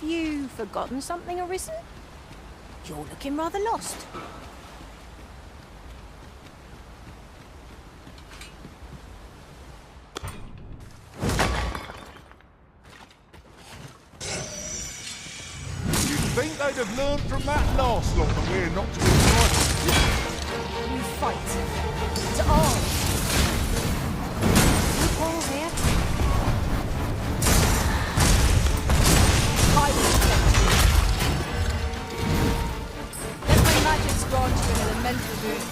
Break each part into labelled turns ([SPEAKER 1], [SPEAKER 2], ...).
[SPEAKER 1] Have you forgotten something, Arisen? You're looking rather lost.
[SPEAKER 2] You'd think they'd have learned from that last lot that we're not to be frightened.
[SPEAKER 1] You fight. To arms. You Paul here? I will protect you. Let my magic grant you an elemental boon.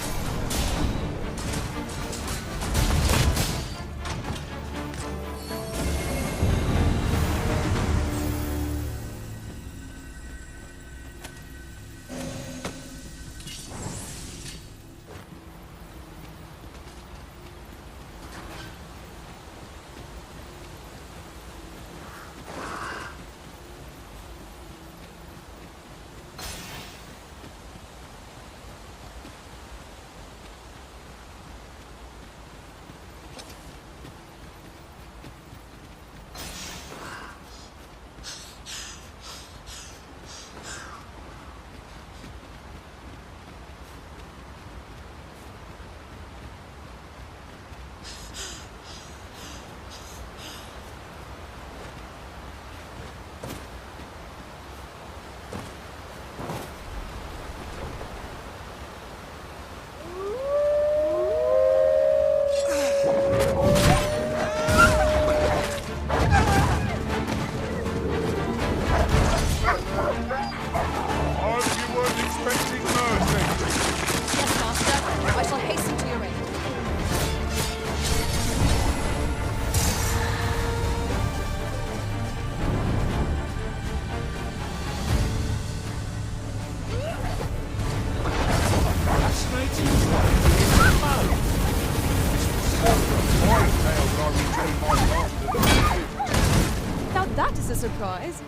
[SPEAKER 1] That is a surprise.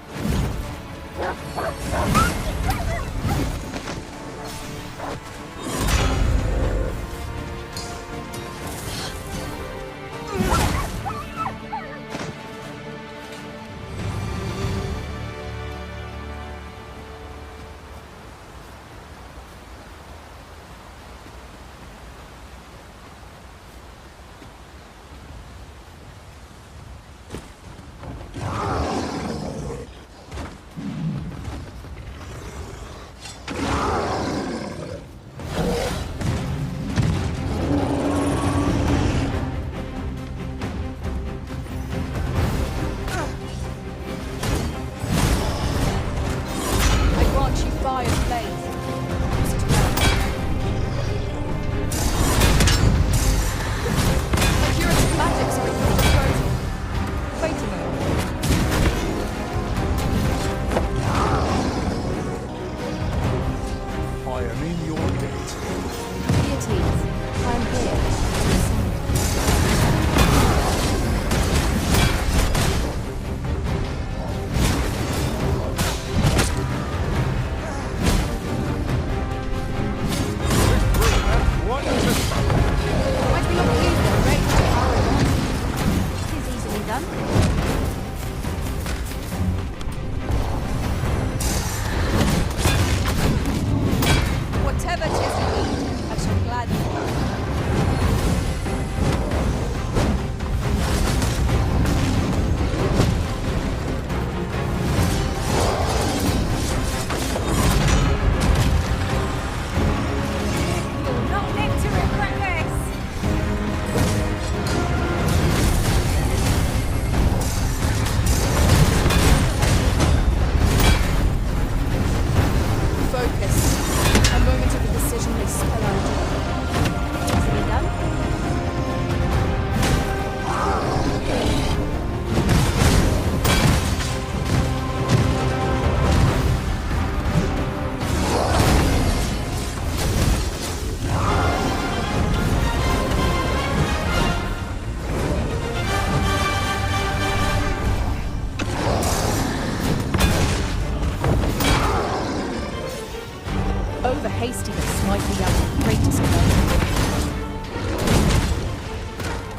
[SPEAKER 1] Over-hastiness might be our greatest weapon.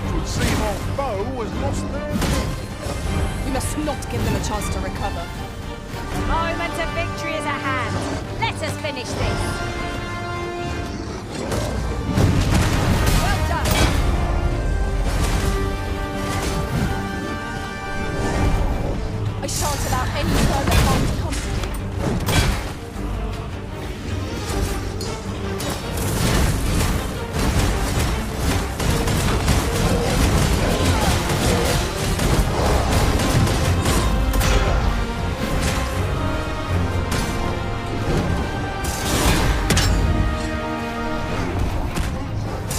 [SPEAKER 2] It would seem our foe has lost their...
[SPEAKER 1] We must not give them a chance to recover. Moment of victory is at hand. Let us finish this. Well done.
[SPEAKER 3] I shan't allow any further harm to come to you.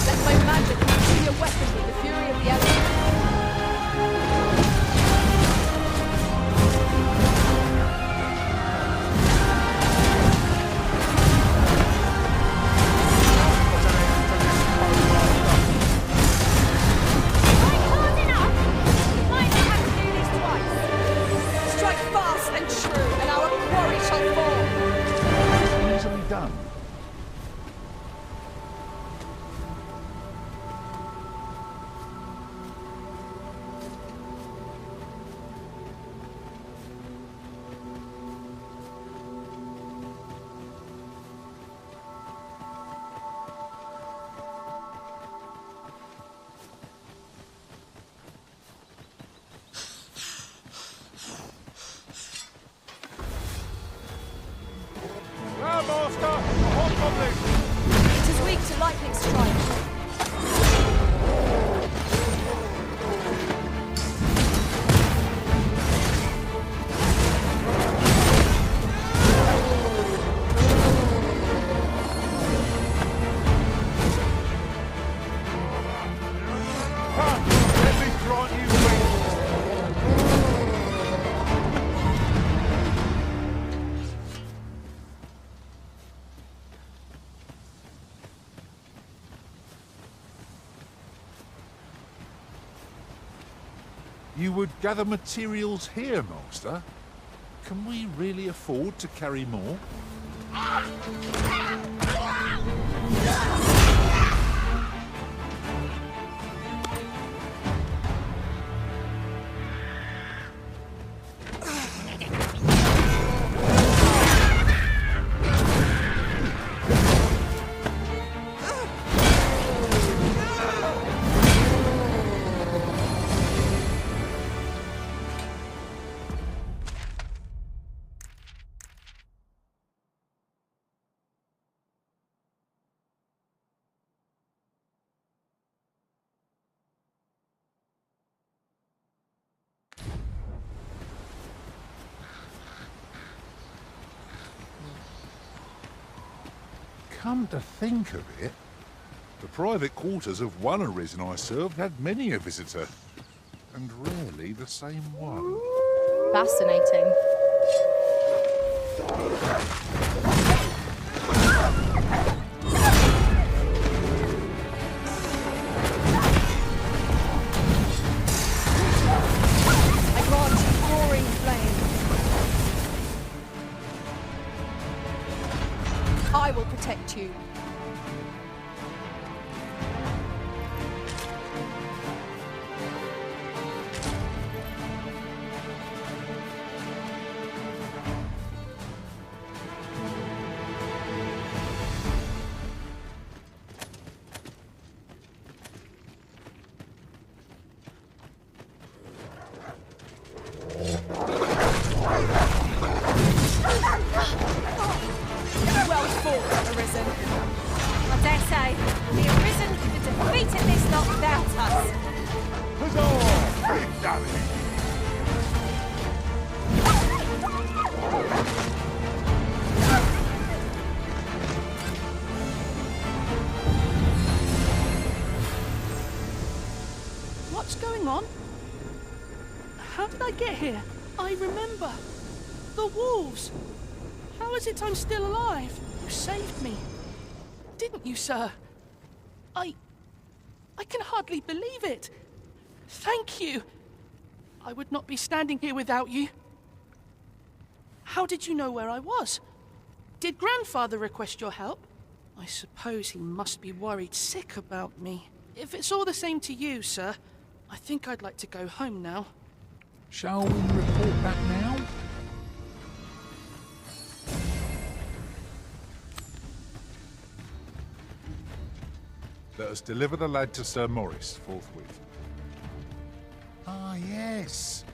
[SPEAKER 3] Let my magic be a weapon with the fury of the elements.
[SPEAKER 1] Hard enough. You might not have to do this twice.
[SPEAKER 3] Strike fast and true, and our quarry shall fall.
[SPEAKER 2] Easily done. Well, Master, hot goblin.
[SPEAKER 3] It is weak to lightning strike.
[SPEAKER 2] Come, let me grant you wings. You would gather materials here, Master? Can we really afford to carry more? Come to think of it, the private quarters of one arisen I served had many a visitor, and rarely the same one.
[SPEAKER 3] Fascinating. I grant you roaring flame. I will protect you. Well fought, Arisen.
[SPEAKER 1] I dare say, the Arisen could have defeated this lot without us.
[SPEAKER 2] Huzzah! We've done it!
[SPEAKER 4] What's going on? How did I get here? I remember. The wolves. How is it I'm still alive? You saved me. Didn't you, sir? I can hardly believe it. Thank you. I would not be standing here without you. How did you know where I was? Did Grandfather request your help? I suppose he must be worried sick about me. If it's all the same to you, sir, I think I'd like to go home now.
[SPEAKER 2] Shall we report back now? Let us deliver the lad to Sir Maurice forthwith. Ah, yes.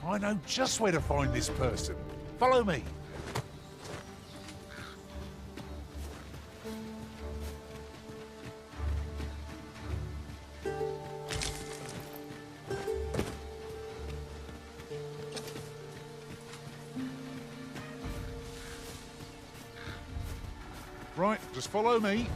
[SPEAKER 2] I know just where to find this person. Follow me. Right, just follow me.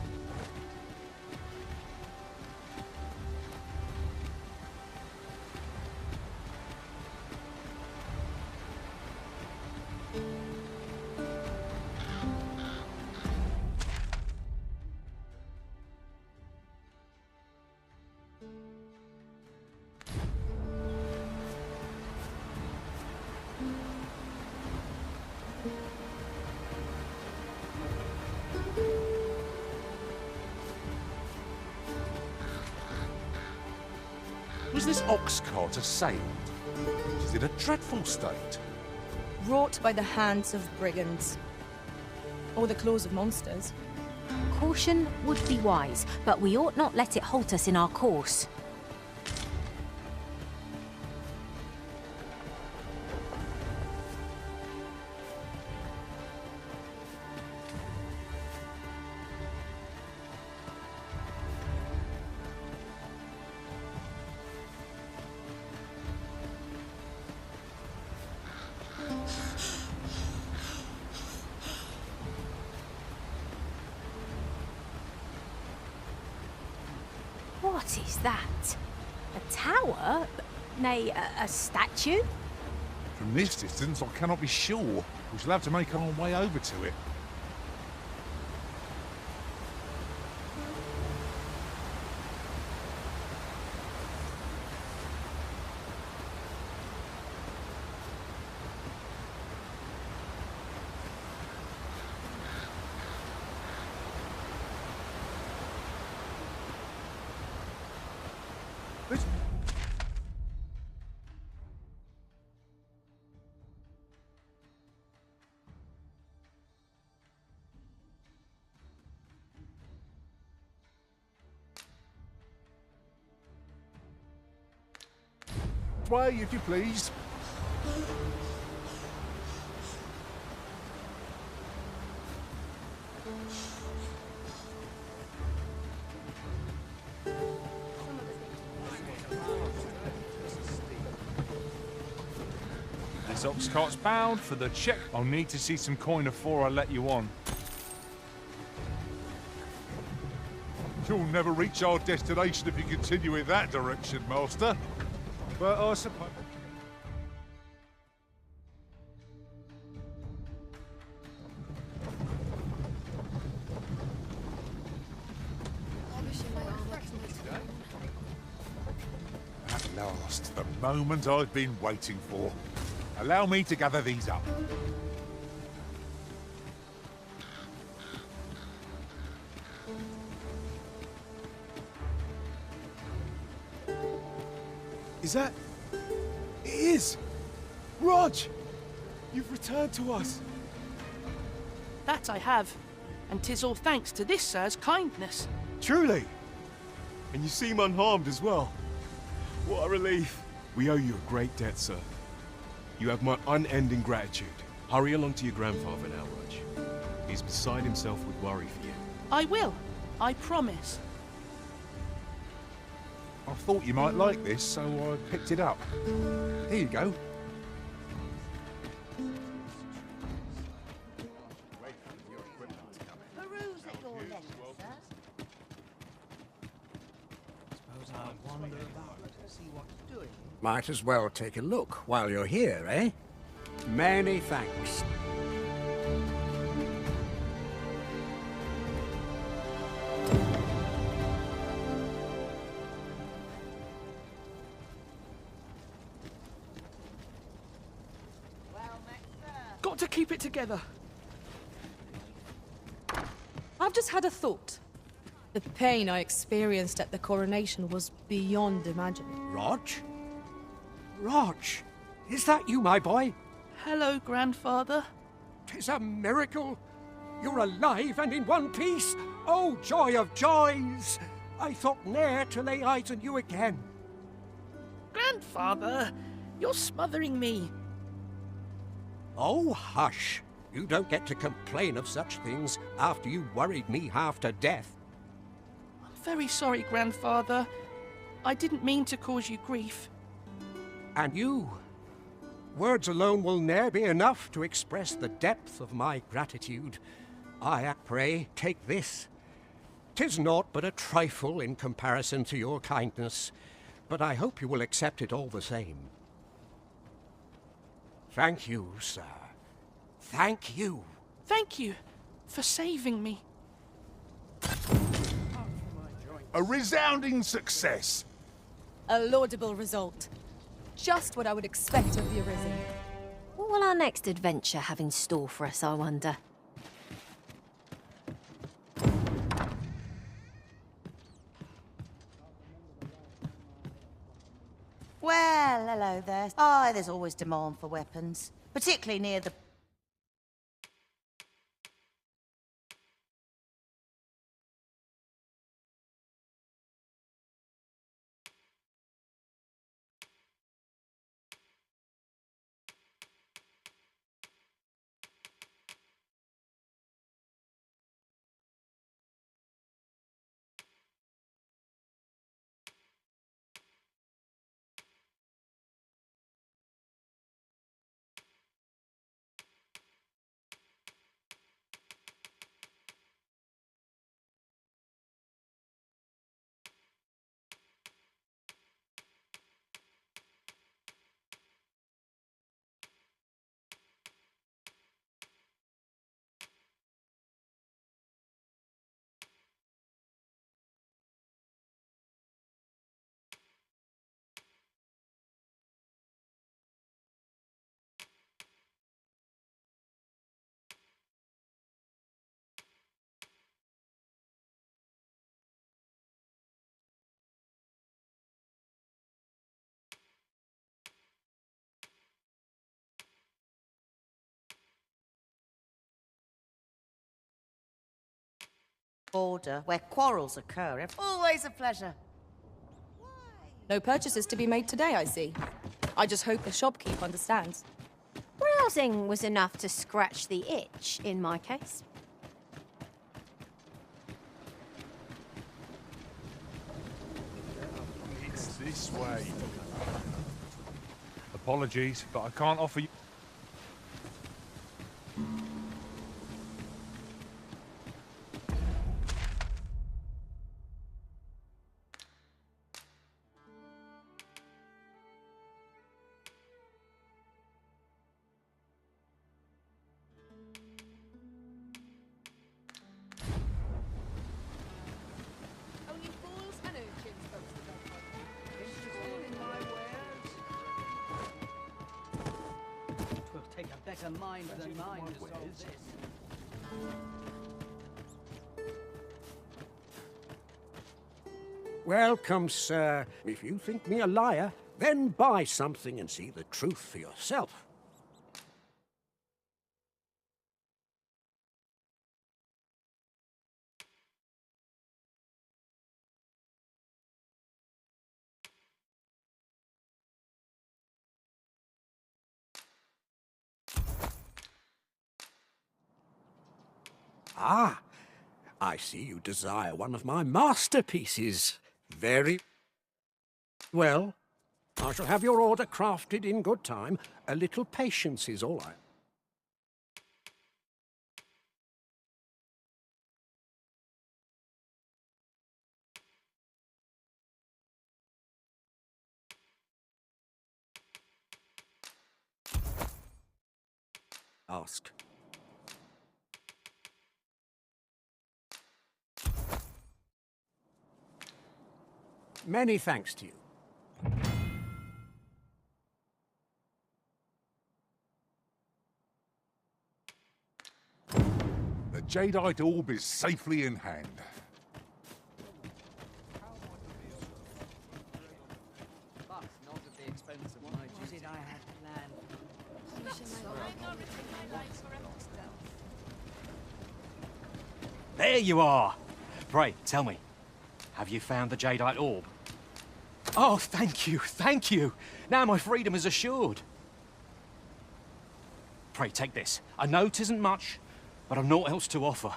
[SPEAKER 2] Was this ox cart assailed? Is it a dreadful state?
[SPEAKER 1] Wrought by the hands of brigands. Or the claws of monsters.
[SPEAKER 5] Caution would be wise, but we ought not let it halt us in our course. What is that? A tower? Nay, a statue?
[SPEAKER 2] From this distance, I cannot be sure. We shall have to make our way over to it. Way, if you please.
[SPEAKER 6] This ox cart's bound for the check. I'll need to see some coin before I let you on.
[SPEAKER 2] You'll never reach our destination if you continue in that direction, Master. But I suppose... At last, the moment I've been waiting for. Allow me to gather these up.
[SPEAKER 7] Is that... It is! Rog! You've returned to us!
[SPEAKER 4] That I have, and 'tis all thanks to this sir's kindness.
[SPEAKER 7] Truly! And you seem unharmed as well. What a relief. We owe you a great debt, sir. You have my unending gratitude. Hurry along to your grandfather now, Rog. He's beside himself with worry for you.
[SPEAKER 4] I will. I promise.
[SPEAKER 2] I thought you might like this, so I picked it up. Here you go.
[SPEAKER 8] Might as well take a look while you're here, eh? Many thanks.
[SPEAKER 4] Got to keep it together.
[SPEAKER 1] I've just had a thought. The pain I experienced at the coronation was beyond imagining.
[SPEAKER 8] Rog? Rog, is that you, my boy?
[SPEAKER 4] Hello, grandfather.
[SPEAKER 8] 'Tis a miracle. You're alive and in one piece. Oh, joy of joys! I thought ne'er to lay eyes on you again.
[SPEAKER 4] Grandfather, you're smothering me.
[SPEAKER 8] Oh, hush. You don't get to complain of such things after you worried me half to death.
[SPEAKER 4] I'm very sorry, Grandfather. I didn't mean to cause you grief.
[SPEAKER 8] And you. Words alone will ne'er be enough to express the depth of my gratitude. I pray, take this. 'Tis naught but a trifle in comparison to your kindness, but I hope you will accept it all the same. Thank you, sir. Thank you.
[SPEAKER 4] Thank you for saving me.
[SPEAKER 2] A resounding success.
[SPEAKER 1] A laudable result. Just what I would expect of the Arisen.
[SPEAKER 5] What will our next adventure have in store for us, I wonder?
[SPEAKER 9] Well, hello there. Oh, there's always demand for weapons, particularly near the... border where quarrels occur. Always a pleasure.
[SPEAKER 1] No purchases to be made today, I see. I just hope the shopkeep understands.
[SPEAKER 5] Browsing was enough to scratch the itch, in my case.
[SPEAKER 6] It's this way. Apologies, but I can't offer you...
[SPEAKER 3] Only fools and urchins boast the dogma.
[SPEAKER 10] Twill take a better mind than mine to solve this.
[SPEAKER 8] Welcome, sir. If you think me a liar, then buy something and see the truth for yourself. Ah, I see you desire one of my masterpieces. Very well. I shall have your order crafted in good time. A little patience is all I... Ask. Many thanks to you.
[SPEAKER 2] The jadeite orb is safely in hand.
[SPEAKER 10] But not at the expense of my duty. I had planned.
[SPEAKER 11] There you are. Pray, tell me, Have you found the jadeite orb? Oh, thank you, thank you. Now my freedom is assured. Pray, take this. I know 'tisn't much, but I've naught else to offer.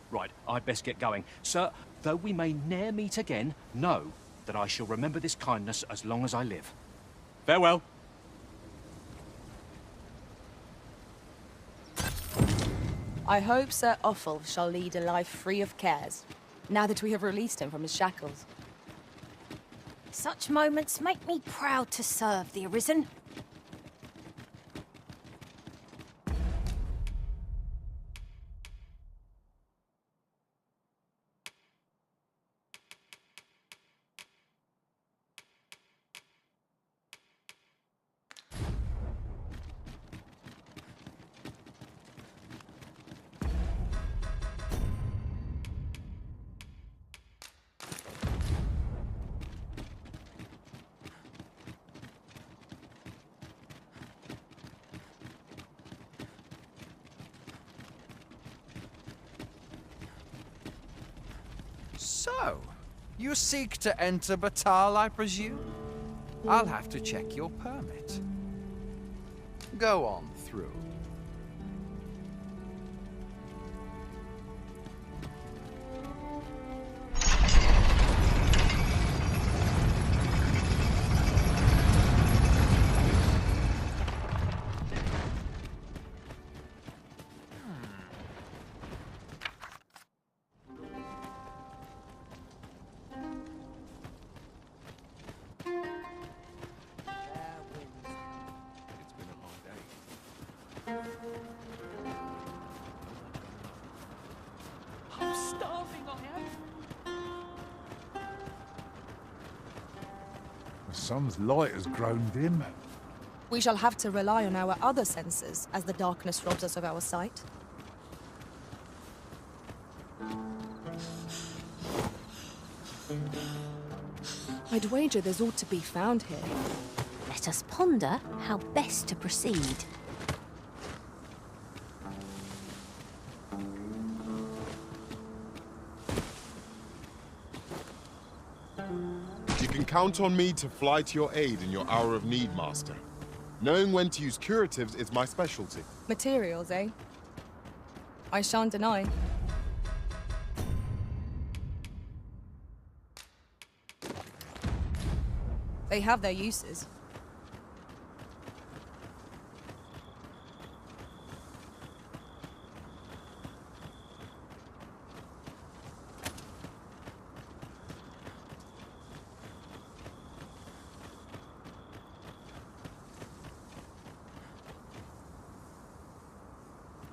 [SPEAKER 11] Right, I'd best get going. Sir, though we may ne'er meet again, know that I shall remember this kindness as long as I live. Farewell.
[SPEAKER 1] I hope Sir Offal shall lead a life free of cares, now that we have released him from his shackles.
[SPEAKER 5] Such moments make me proud to serve the Arisen.
[SPEAKER 12] So, you seek to enter Batal, I presume? I'll have to check your permit. Go on through.
[SPEAKER 4] I'm starving, I am.
[SPEAKER 2] The sun's light has grown dim.
[SPEAKER 1] We shall have to rely on our other senses as the darkness robs us of our sight. I'd wager there's ought to be found here.
[SPEAKER 5] Let us ponder how best to proceed.
[SPEAKER 7] You can count on me to fly to your aid in your hour of need, Master. Knowing when to use curatives is my specialty.
[SPEAKER 1] Materials, eh? I shan't deny. They have their uses.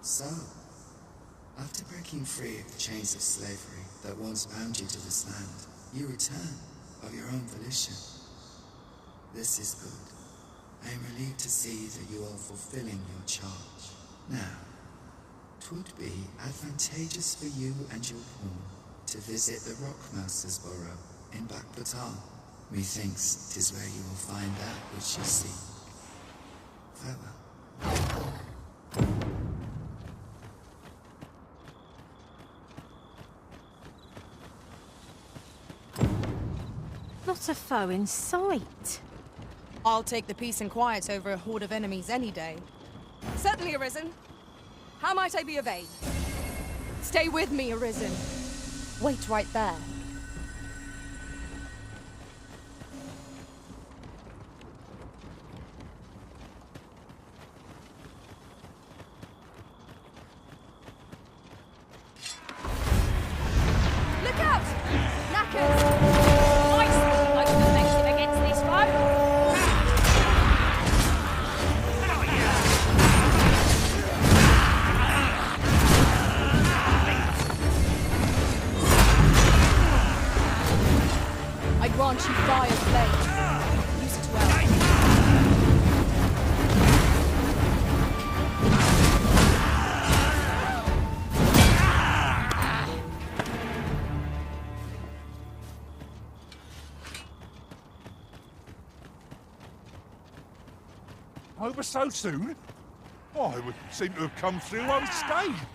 [SPEAKER 13] So, after breaking free of the chains of slavery that once bound you to this land, you return of your own volition. This is good. I am relieved to see that you are fulfilling your charge. Now, 'twould be advantageous for you and your pawn to visit the Rockmaster's burrow in Backbatal. Methinks 'tis where you will find that which you seek. Farewell.
[SPEAKER 5] Not a foe in sight.
[SPEAKER 1] I'll take the peace and quiet over a horde of enemies any day. Certainly, Arisen. How might I be of aid? Stay with me, Arisen. Wait right there.
[SPEAKER 3] Look out! Knackers! Nice! Like defensive against this foe.
[SPEAKER 1] I grant you fire flame. Use it well.
[SPEAKER 2] Over so soon? Oh, I would seem to have come through unscathed.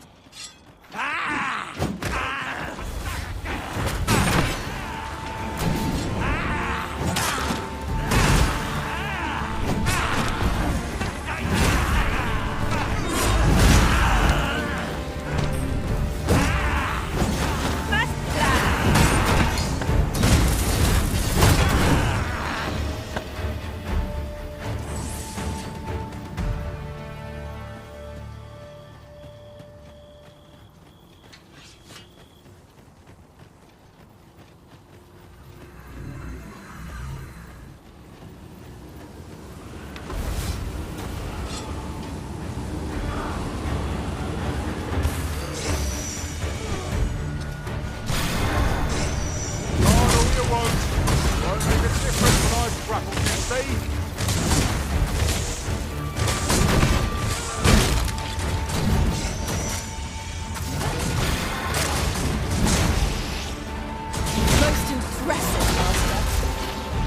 [SPEAKER 1] Most impressive, Master.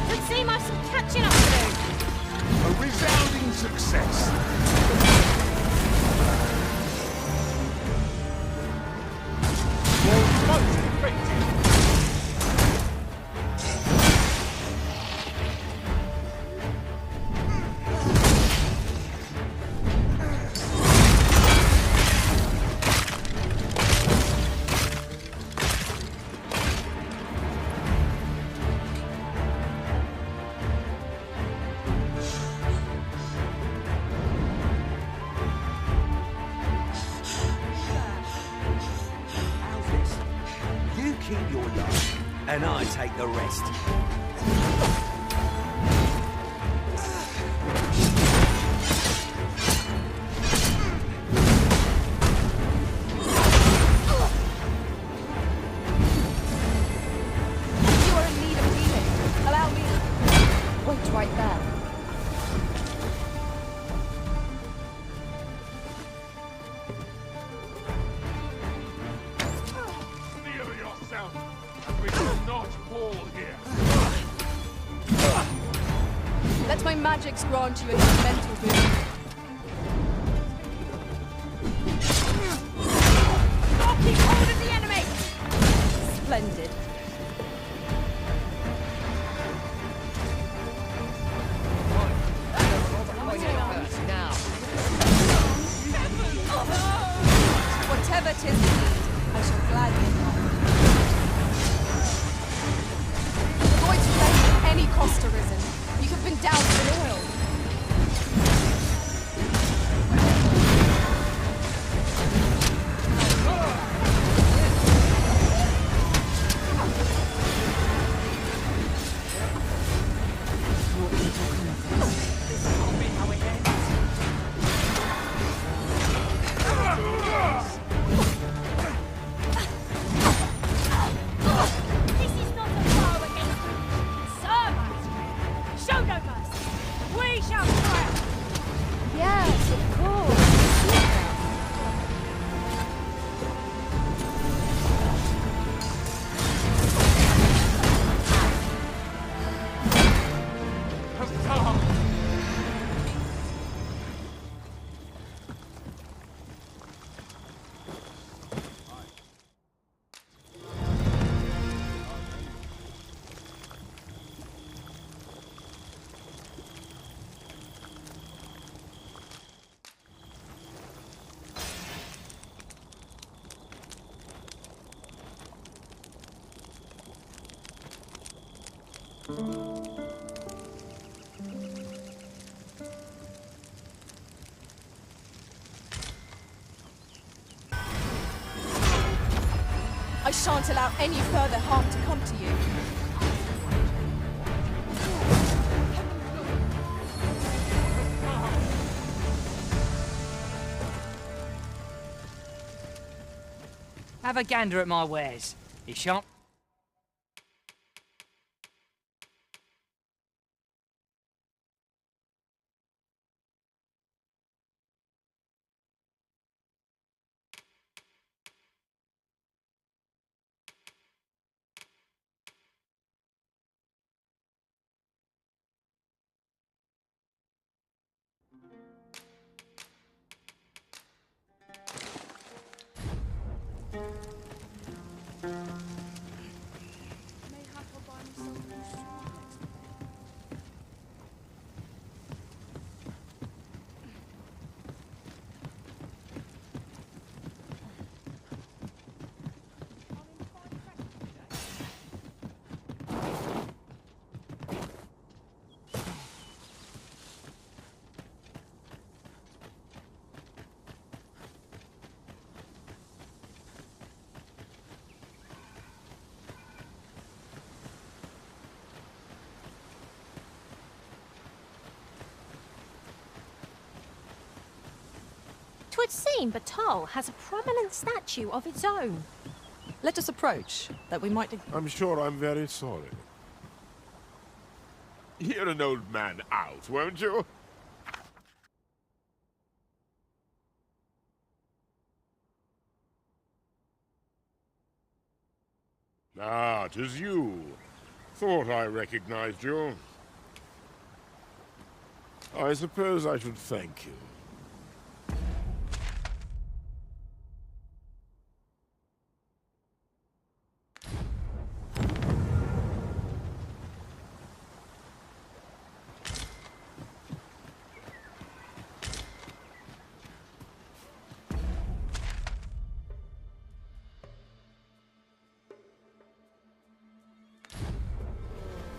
[SPEAKER 3] Would seem I've some catching up to do.
[SPEAKER 2] A resounding success.
[SPEAKER 6] Most effective.
[SPEAKER 14] How's this? You keep your load, and I take the rest.
[SPEAKER 1] You are in need of healing. Allow me. Wait right there.
[SPEAKER 6] Steal yourself. We do not fall here.
[SPEAKER 1] Let my magics grant you a mental boon.
[SPEAKER 3] I'll keep hold of the enemy!
[SPEAKER 1] Splendid. Whatever 'tis you need, I shall gladly acknowledge. Avoid flame at any cost, Arisen. You have been doused in oil.
[SPEAKER 3] This is not a foe against you. Serve us! Show no mercy! We shall triumph!
[SPEAKER 5] Yes, of course.
[SPEAKER 1] I shan't allow any further harm to come to you.
[SPEAKER 10] Have a gander at my wares. You shan't.
[SPEAKER 5] Twould seem Batal has a prominent statue of its own.
[SPEAKER 1] Let us approach, that we might...
[SPEAKER 15] I'm sure I'm very sorry. Hear an old man out, won't you? Ah, 'tis you. Thought I recognized you. I suppose I should thank you.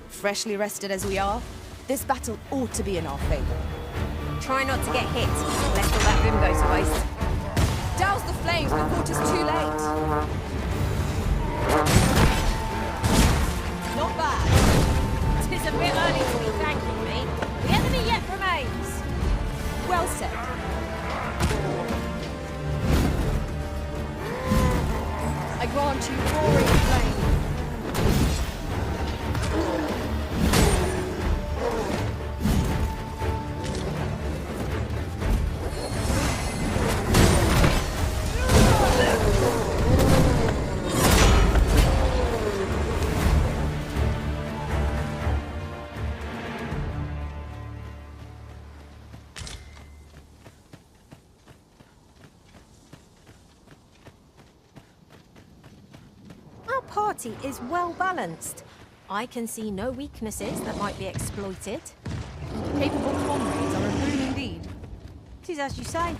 [SPEAKER 1] Freshly rested as we are, this battle ought to be in our favor.
[SPEAKER 5] Try not to get hit, lest all that vim goes to waste.
[SPEAKER 1] Douse the flames before 'tis too late. Not bad.
[SPEAKER 5] 'Tis a bit early to be thanking me. The enemy yet remains.
[SPEAKER 1] Well said. I grant you roaring flame.
[SPEAKER 5] Our party is well balanced. I can see no weaknesses that might be exploited.
[SPEAKER 1] Capable comrades are a boon indeed.
[SPEAKER 5] 'Tis as you say.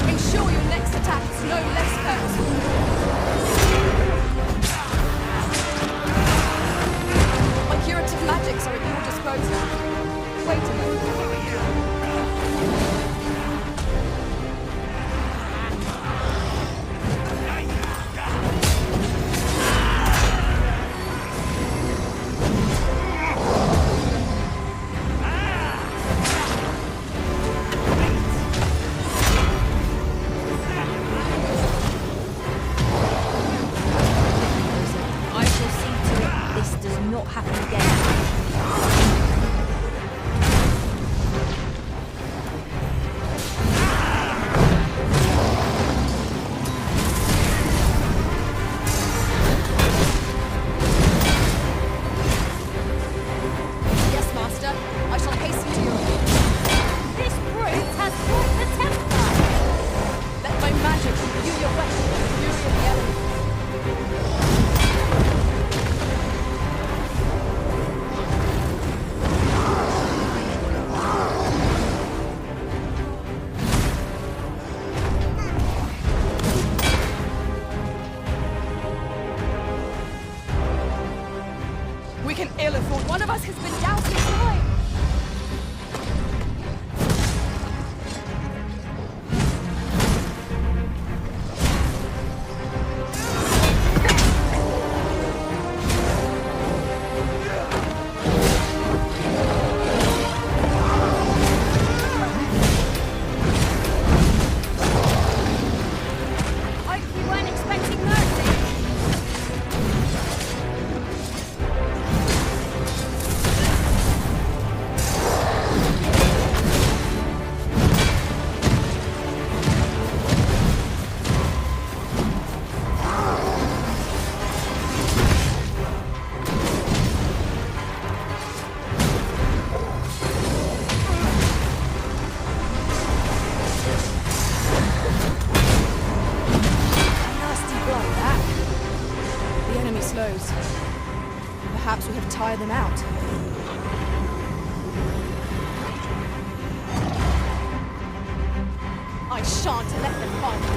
[SPEAKER 1] Ensure your next attack is no less purposeful. My curative magics are at your disposal. Wait a moment.
[SPEAKER 5] I shall see to it this does not happen again.
[SPEAKER 1] Yes, Master. I shall hasten to your aid.
[SPEAKER 5] This brute has brought the Templar!
[SPEAKER 1] Let my magic imbue your weapon with the fury of the elements. We can ill afford. One of us has been doused in flame.
[SPEAKER 5] Hope you weren't expecting mercy.
[SPEAKER 1] A nasty blow, that. The enemy slows. Perhaps we have tired them out. I shan't let them harm you.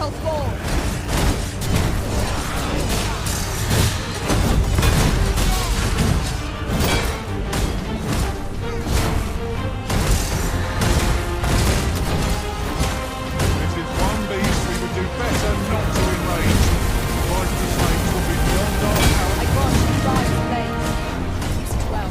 [SPEAKER 1] shall fall.
[SPEAKER 2] This is one beast we would do better not to enrage. Like the flames will be beyond our power.
[SPEAKER 1] I grant you Dire's blades. Use it well.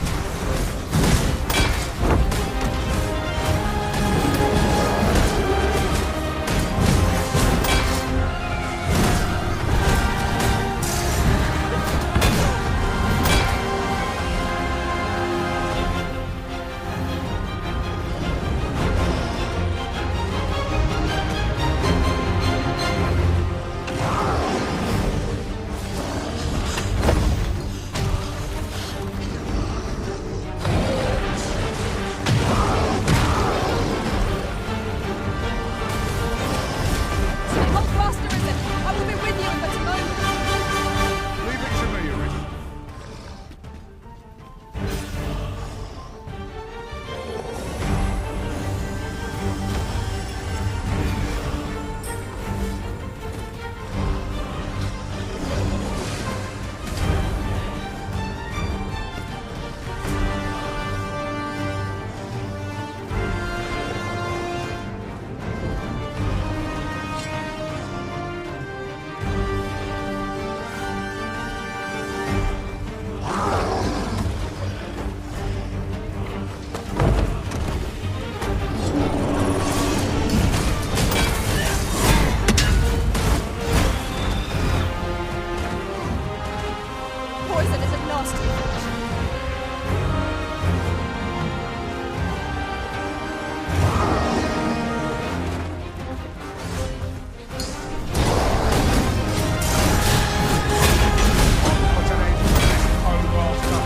[SPEAKER 1] Hold fast, Arisen. I will be with you in but a moment.
[SPEAKER 2] Leave it to me, Arisen.
[SPEAKER 1] Poison is a nasty affliction.
[SPEAKER 2] What's an end to this cold laughter?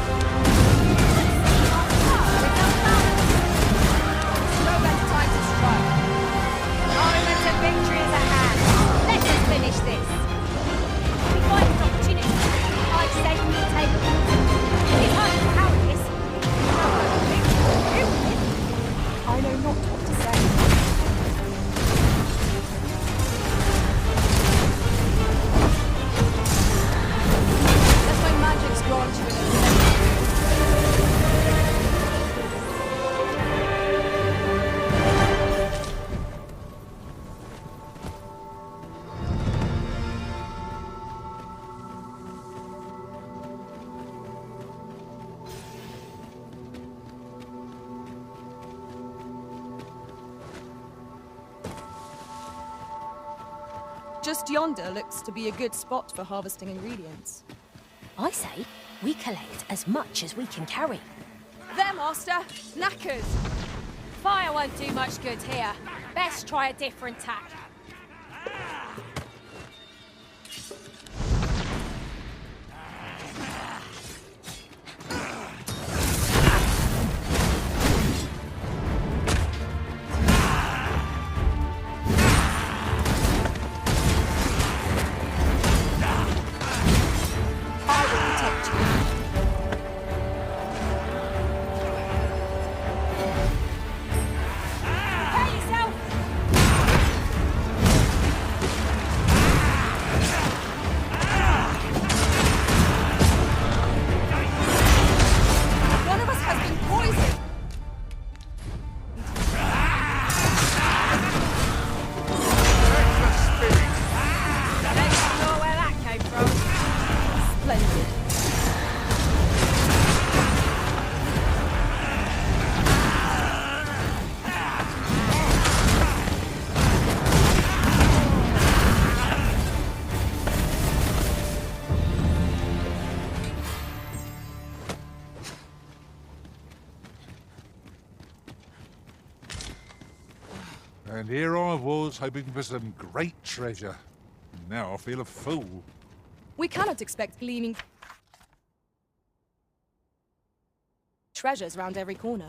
[SPEAKER 1] No better time to strike.
[SPEAKER 3] Moment of victory is at hand. Let us finish this. We find an opportunity. I say we take it. It's hard to cowardice.
[SPEAKER 1] I know not what to say. Let my magics grant you an Just yonder looks to be a good spot for harvesting ingredients.
[SPEAKER 5] I say we collect as much as we can carry.
[SPEAKER 1] There, Master! Knackers!
[SPEAKER 3] Fire won't do much good here. Best try a different tack.
[SPEAKER 1] I will protect you.
[SPEAKER 3] Prepare yourself!
[SPEAKER 1] One of us has been poisoned!
[SPEAKER 3] Let's know where that came from.
[SPEAKER 1] Splendid.
[SPEAKER 2] And here I was, hoping for some great treasure. And now I feel a fool.
[SPEAKER 1] We cannot expect gleaming treasures round every corner.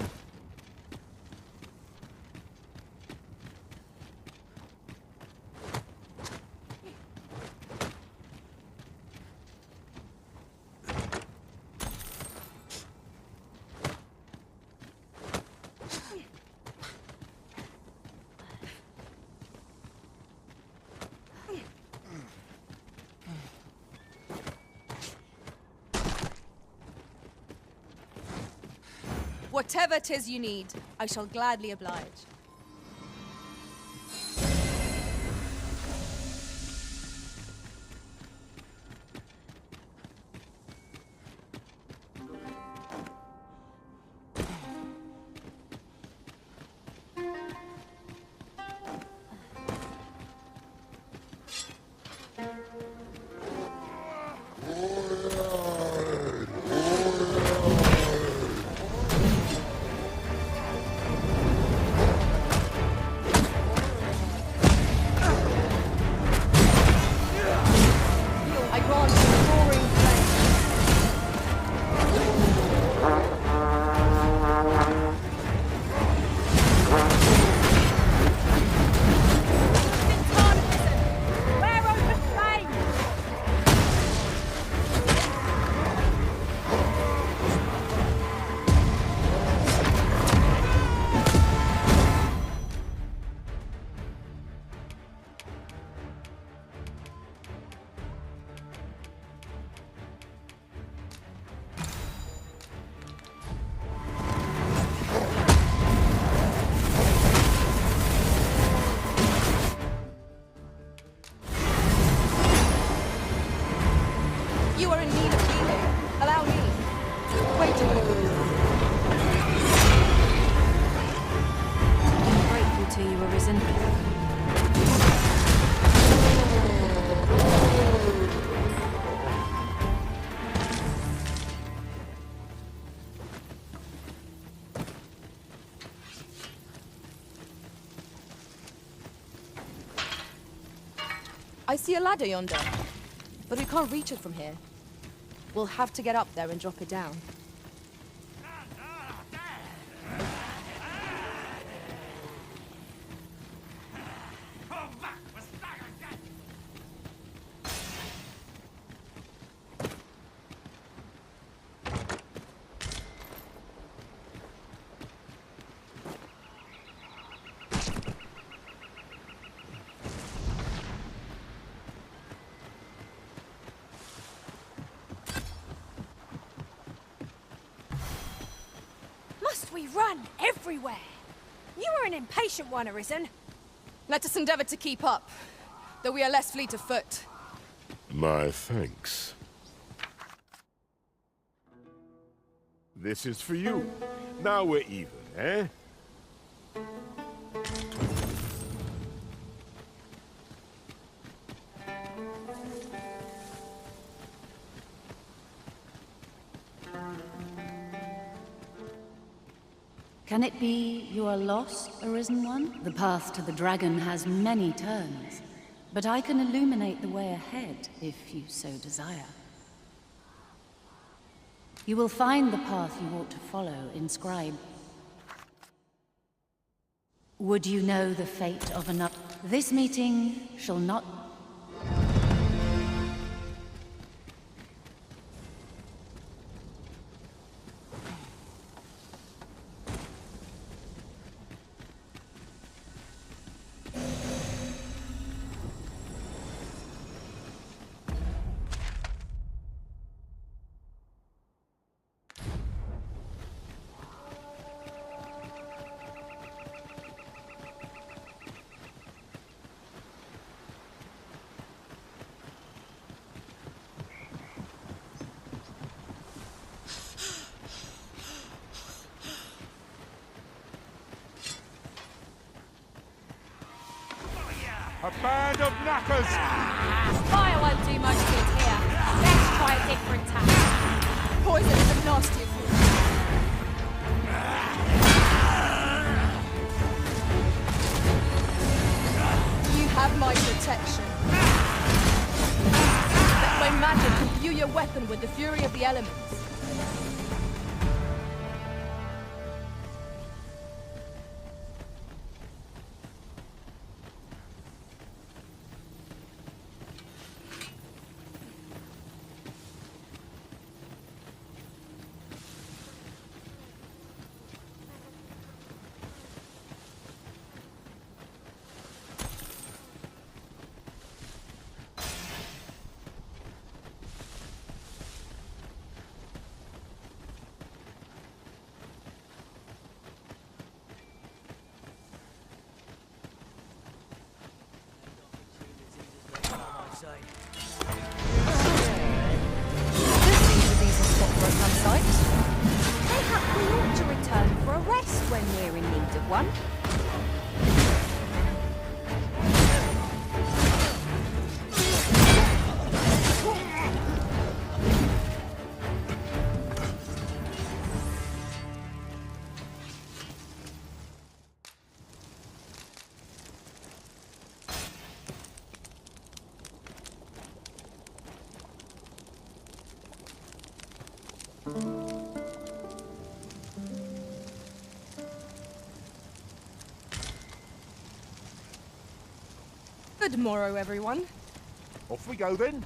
[SPEAKER 1] Whatever 'tis you need, I shall gladly oblige. I grant you roaring
[SPEAKER 3] Where open flame?
[SPEAKER 1] You are in need of healing. Allow me. Wait a moment.
[SPEAKER 5] I'm grateful to you, Arisen.
[SPEAKER 1] I see a ladder yonder, but we can't reach it from here. We'll have to get up there and drop it down.
[SPEAKER 3] Must we run everywhere? You are an impatient one, Arisen.
[SPEAKER 1] Let us endeavor to keep up, though we are less fleet of foot.
[SPEAKER 15] My thanks. This is for you. Now we're even, eh?
[SPEAKER 16] Can it be you are lost, Arisen One? The path to the dragon has many turns, but I can illuminate the way ahead if you so desire. You will find the path you ought to follow inscribed. Would you know the fate of another? This meeting shall not...
[SPEAKER 6] A band of knackers!
[SPEAKER 3] Fire won't do much good here. Let's try a different tack.
[SPEAKER 1] Poison is a nasty food. You have my protection. Let my magic imbue your weapon with the fury of the elements.
[SPEAKER 5] one.
[SPEAKER 1] Good morrow, everyone.
[SPEAKER 2] Off we go then.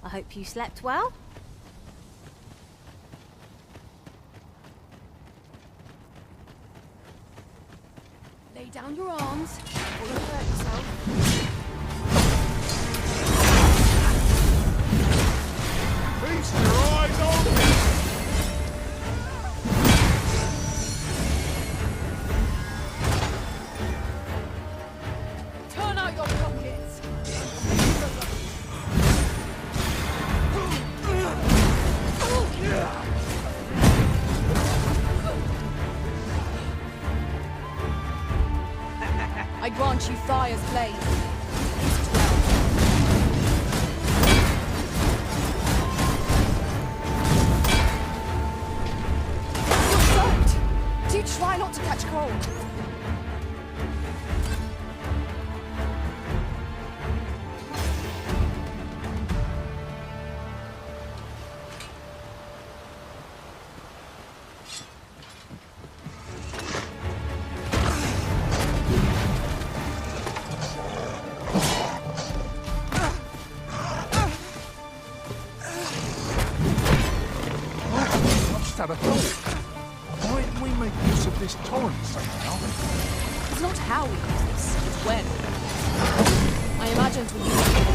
[SPEAKER 5] I hope you slept well.
[SPEAKER 3] Lay down your arms. Or you'll hurt yourself.
[SPEAKER 2] Feast your eyes on me!
[SPEAKER 1] Turn out your pockets. I grant you fire's blade. Use it well. You're soaked. Do try not to catch cold.
[SPEAKER 2] I've just had a thought. Why didn't we make use of this torrent somehow?
[SPEAKER 1] It's not how we use this, it's when. I imagined we used it.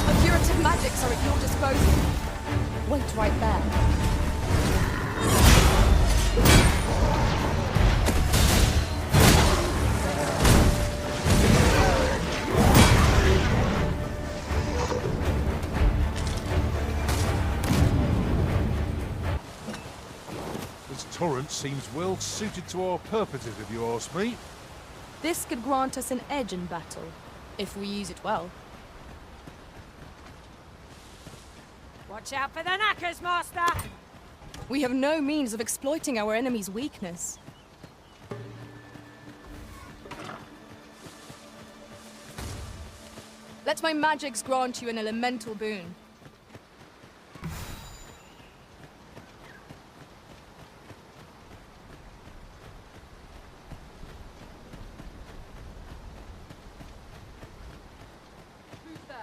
[SPEAKER 1] The curative magics are at your disposal. Wait right there.
[SPEAKER 2] This torrent seems well suited to our purposes, if you ask me.
[SPEAKER 1] This could grant us an edge in battle, if we use it well.
[SPEAKER 3] Watch out for the knackers, Master!
[SPEAKER 1] We have no means of exploiting our enemy's weakness. Let my magics grant you an elemental boon. Who's there?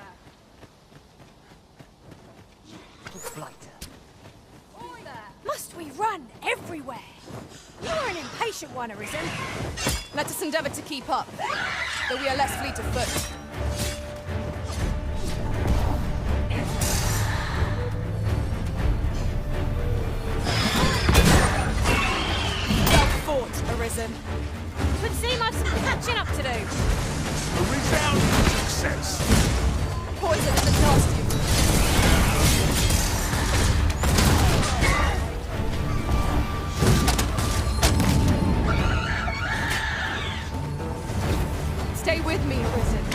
[SPEAKER 3] Must we run everywhere? You're an impatient one, Arisen.
[SPEAKER 1] Let us endeavor to keep up, though we are less fleet of foot. Well fought, Arisen.
[SPEAKER 3] Would seem I've some catching up to do.
[SPEAKER 2] A resounding success.
[SPEAKER 1] Poison is a nasty. Stay with me, Arisen.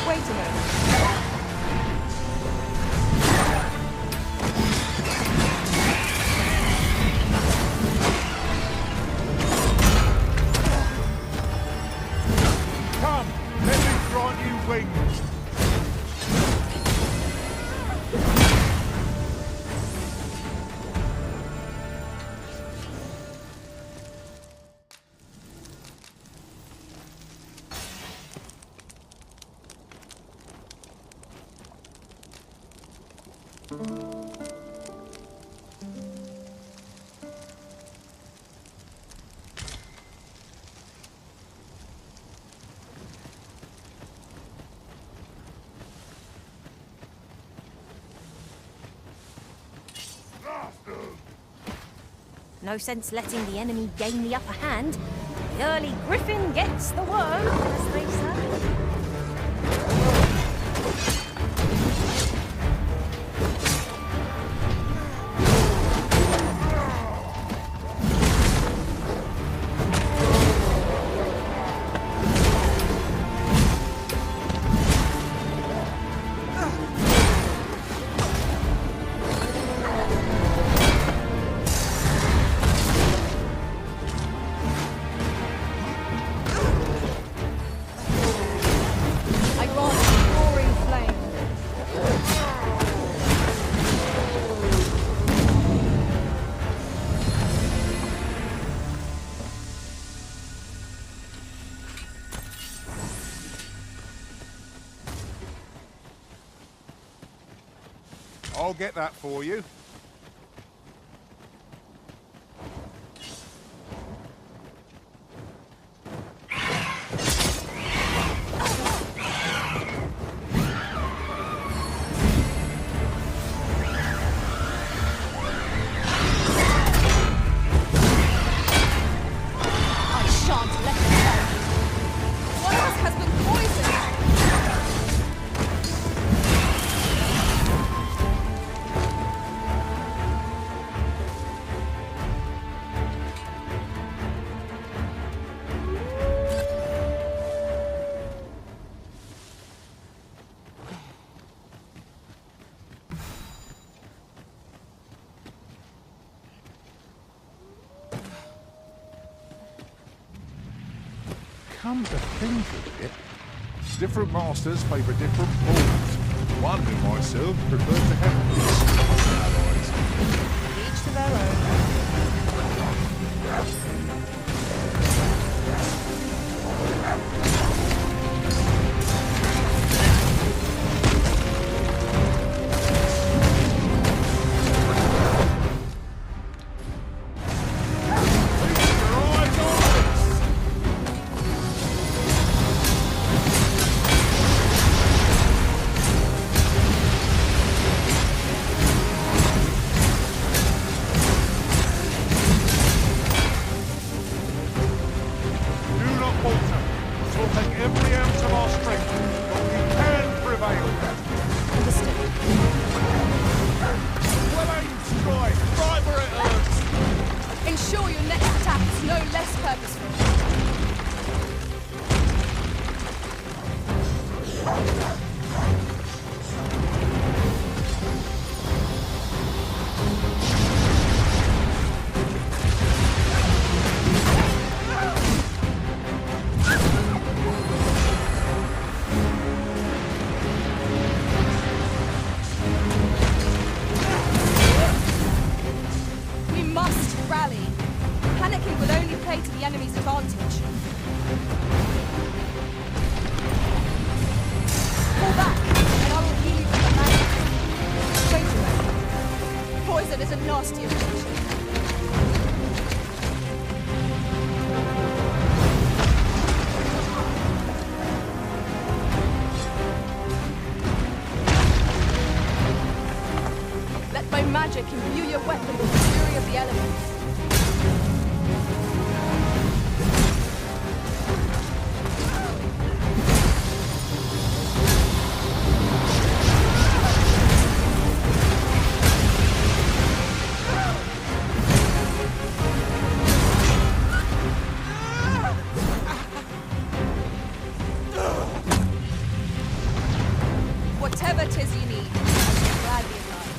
[SPEAKER 1] Wait a moment.
[SPEAKER 2] Come, let me grant you wings.
[SPEAKER 5] No sense letting the enemy gain the upper hand. The early griffin gets the worm, as they say.
[SPEAKER 2] I'll get that for you. Come to think of it, different masters favour different rules. One whom I served preferred to have allies.
[SPEAKER 1] Each to their own. Ensure your next attack is no less purposeful. We must rally. Panicking will only play to the enemy's advantage. Pull back, and I will heal you from the magic. Wait a moment. Poison is a nasty affliction. Let my magic imbue your weapon with the fury of the elements. Whatever 'tis you need, I shall gladly oblige.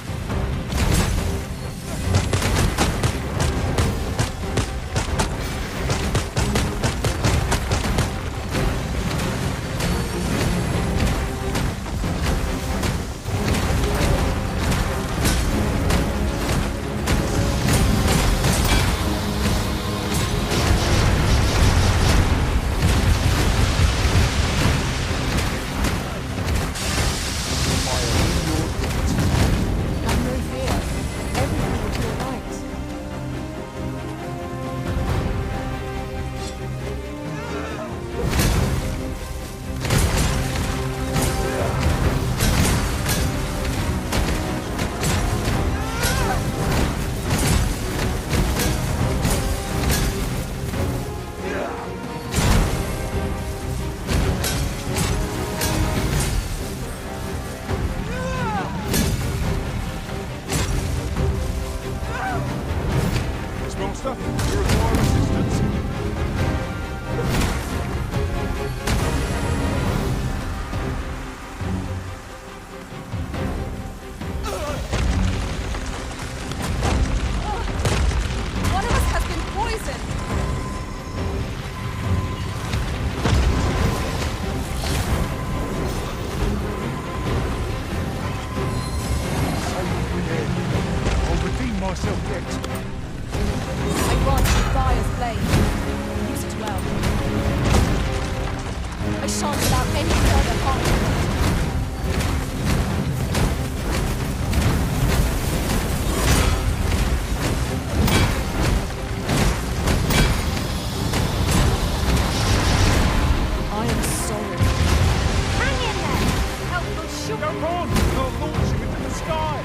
[SPEAKER 6] You require assistance?
[SPEAKER 1] One of us has been poisoned!
[SPEAKER 2] I'll redeem myself yet.
[SPEAKER 1] I grant you Fire's blade. Use it well. I shan't allow any further harm to it. I am sorry.
[SPEAKER 3] Hang in there! Help will shoot.
[SPEAKER 6] Go on! I'll launch you into the sky!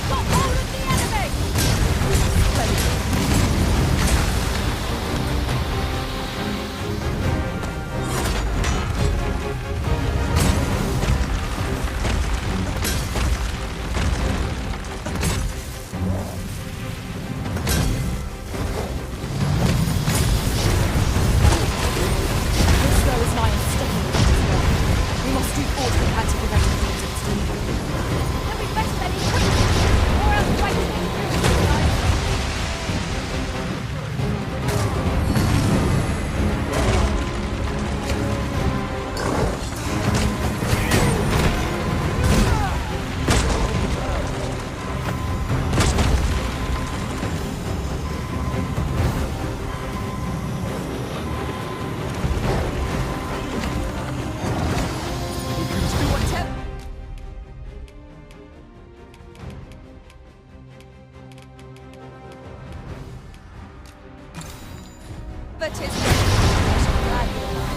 [SPEAKER 3] Got hold of the enemy!
[SPEAKER 1] This foe is nigh unstoppable. We must do all we can to prevent the attacks.
[SPEAKER 3] Then we'd better then equip them, or else wait till we
[SPEAKER 1] Do whatever. But it's I shall gladly allow.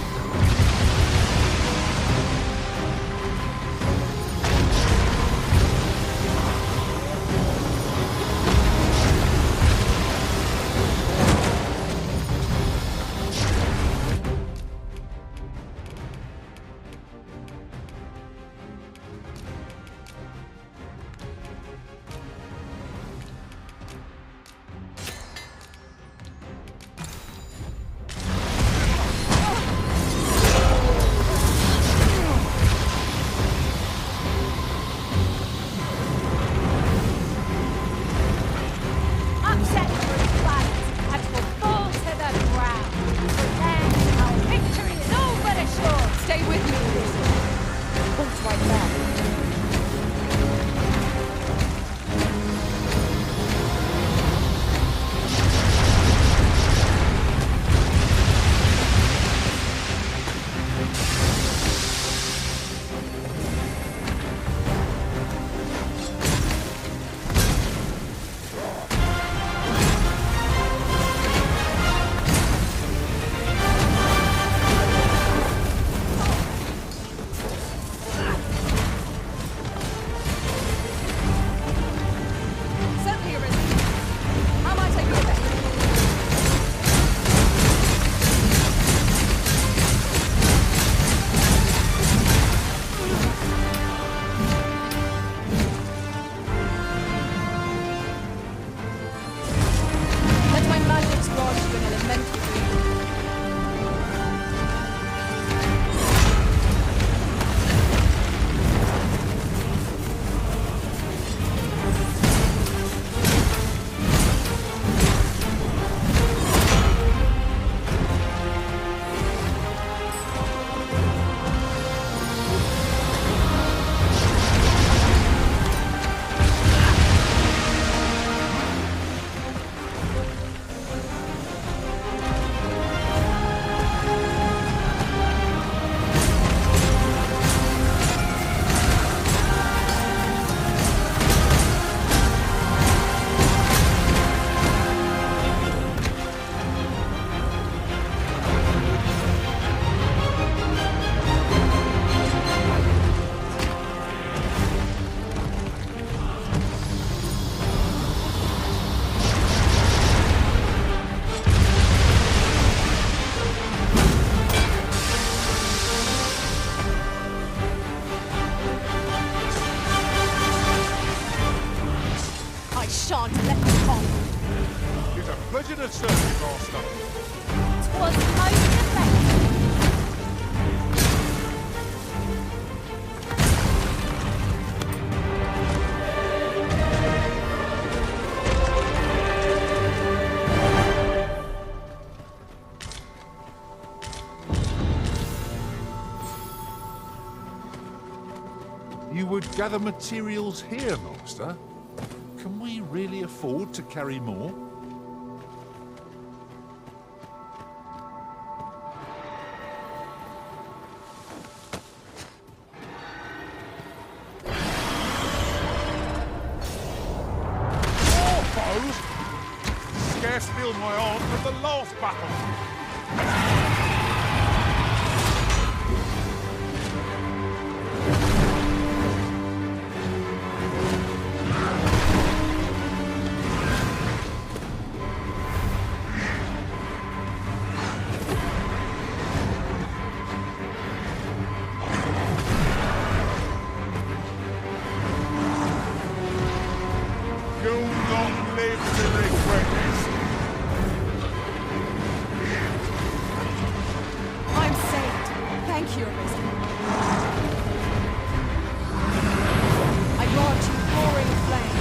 [SPEAKER 1] I shan't let you on.
[SPEAKER 2] It's a pleasure to serve you, Master.
[SPEAKER 3] 'Twas most deflected.
[SPEAKER 2] You would gather materials here, Master? Can we really afford to carry more? More foes? Scarce feel my arm from the last battle.
[SPEAKER 1] I'm saved. Thank you, Arisen. I grant you roaring flame.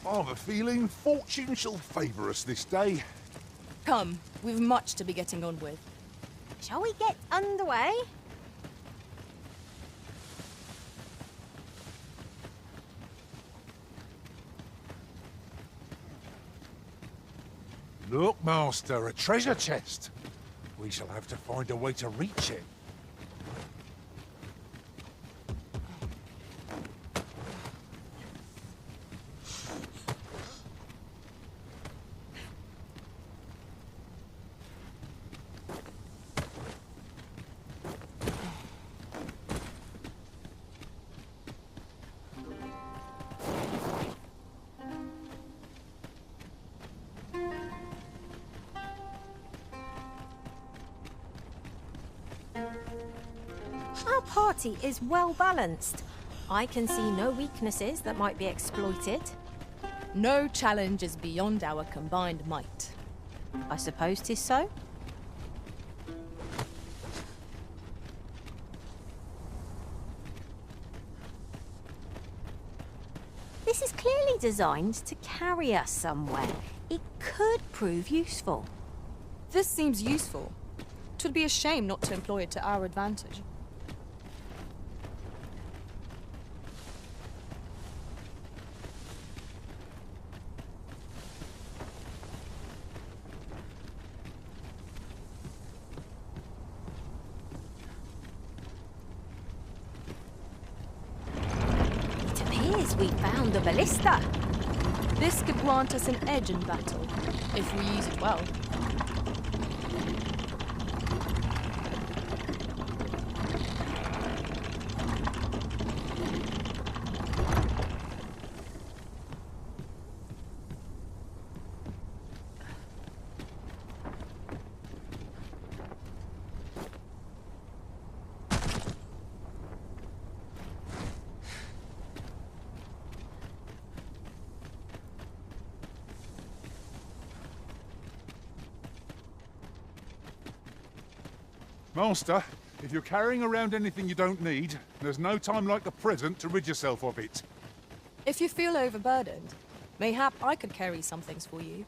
[SPEAKER 2] I've a feeling fortune shall favour us this day.
[SPEAKER 1] Come, we've much to be getting on with.
[SPEAKER 5] Shall we get underway?
[SPEAKER 2] Look, Master, a treasure chest. We shall have to find a way to reach it.
[SPEAKER 5] Our party is well balanced. I can see no weaknesses that might be exploited.
[SPEAKER 1] No challenge is beyond our combined might.
[SPEAKER 5] I suppose 'tis so. This is clearly designed to carry us somewhere. It could prove useful.
[SPEAKER 1] This seems useful. 'Twould be a shame not to employ it to our advantage.
[SPEAKER 5] It appears we found the ballista.
[SPEAKER 1] This could grant us an edge in battle, if we use it well.
[SPEAKER 2] Master, if you're carrying around anything you don't need, there's no time like the present to rid yourself of it.
[SPEAKER 1] If you feel overburdened, mayhap I could carry some things for you.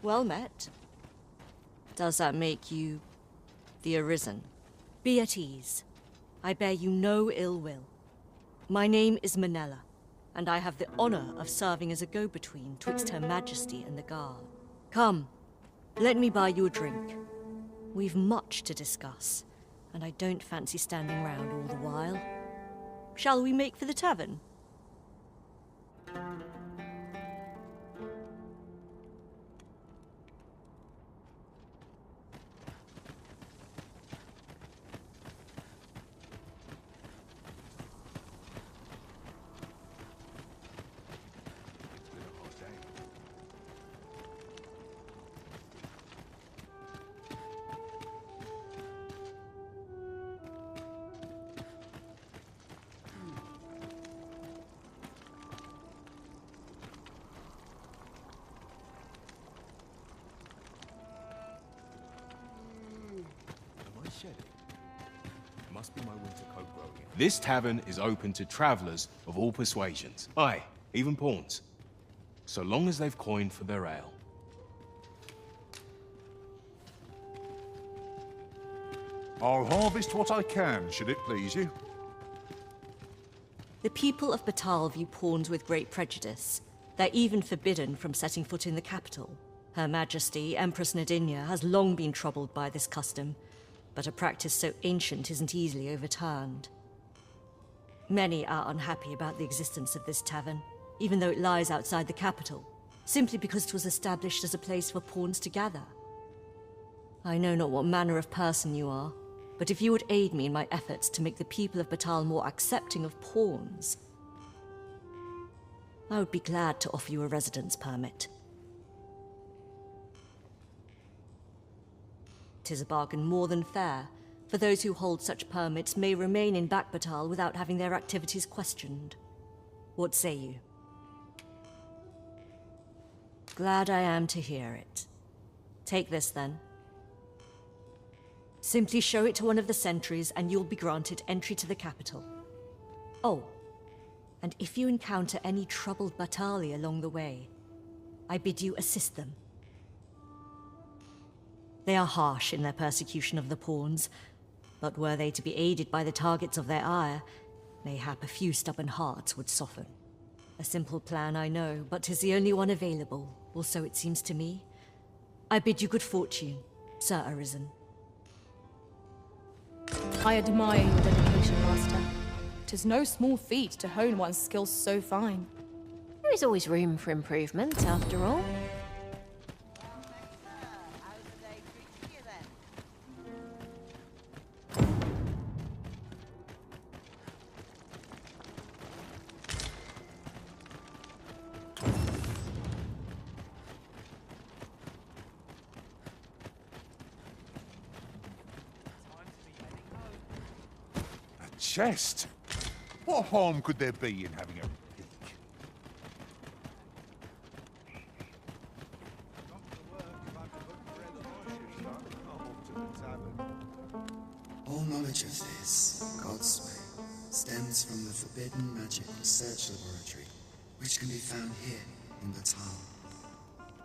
[SPEAKER 17] Well met. Does that make you the Arisen? Be at ease. I bear you no ill will. My name is Manella, and I have the honor of serving as a go-between twixt Her Majesty and the Guard. Come, let me buy you a drink. We've much to discuss, and I don't fancy standing round all the while. Shall we make for the tavern?
[SPEAKER 7] Must be my winter coat growing. This tavern is open to travelers of all persuasions. Aye, even pawns. So long as they've coined for their ale.
[SPEAKER 2] I'll harvest what I can, should it please you.
[SPEAKER 17] The people of Batal view pawns with great prejudice. They're even forbidden from setting foot in the capital. Her Majesty, Empress Nadinia, has long been troubled by this custom, but a practice so ancient isn't easily overturned. Many are unhappy about the existence of this tavern, even though it lies outside the capital, simply because it was established as a place for pawns to gather. I know not what manner of person you are, but if you would aid me in my efforts to make the people of Batal more accepting of pawns, I would be glad to offer you a residence permit. 'Tis a bargain more than fair, for those who hold such permits may remain in Batal without having their activities questioned. What say you? Glad I am to hear it. Take this, then. Simply show it to one of the sentries, and you'll be granted entry to the capital. Oh, and if you encounter any troubled Batali along the way, I bid you assist them. They are harsh in their persecution of the pawns, but were they to be aided by the targets of their ire, mayhap a few stubborn hearts would soften. A simple plan, I know, but 'tis the only one available, or so it seems to me. I bid you good fortune, Sir Arisen.
[SPEAKER 1] I admire your dedication, Master. 'Tis no small feat to hone one's skills so fine.
[SPEAKER 5] There is always room for improvement, after all.
[SPEAKER 2] Chest? What harm could there be in having a peek?
[SPEAKER 13] All knowledge of this, God's way, stems from the forbidden magic research laboratory, which can be found here in Batal.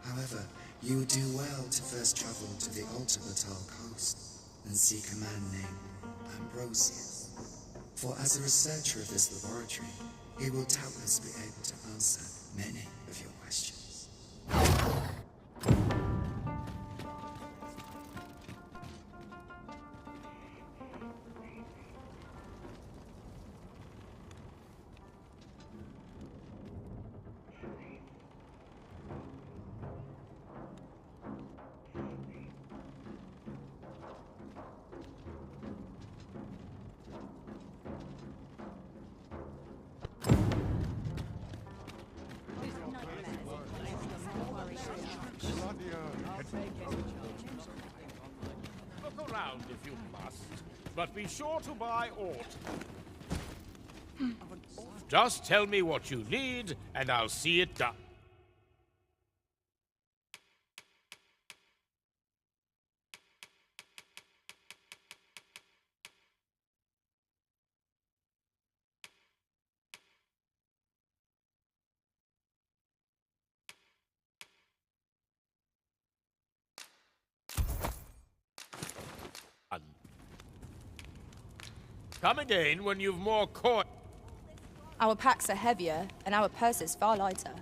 [SPEAKER 13] However, you would do well to first travel to the Alta Batal coast and seek a man named Ambrosius. For as a researcher of this laboratory, he will doubtless be able to answer many of your questions.
[SPEAKER 15] Look around if you must, but be sure to buy aught. Just tell me what you need, and I'll see it done. Come again when you've more coin.
[SPEAKER 1] Our packs are heavier, and our purses far lighter.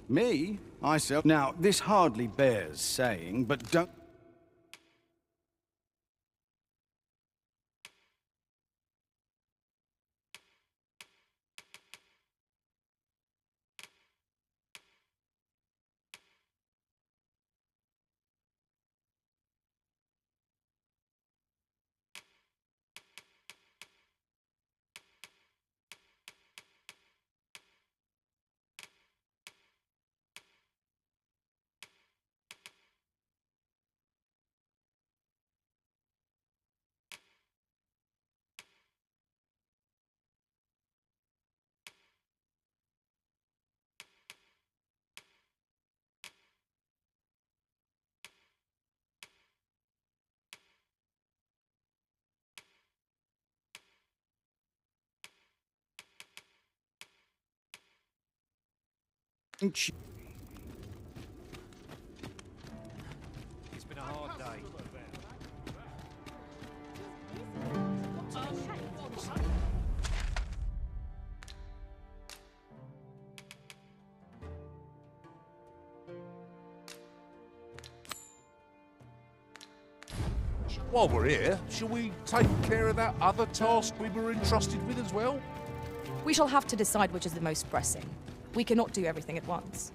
[SPEAKER 18] Me? Myself? Now, this hardly bears saying, but don't...
[SPEAKER 11] It's been a hard day.
[SPEAKER 2] While we're here, shall we take care of that other task we were entrusted with as well?
[SPEAKER 1] We shall have to decide which is the most pressing. We cannot do everything at once.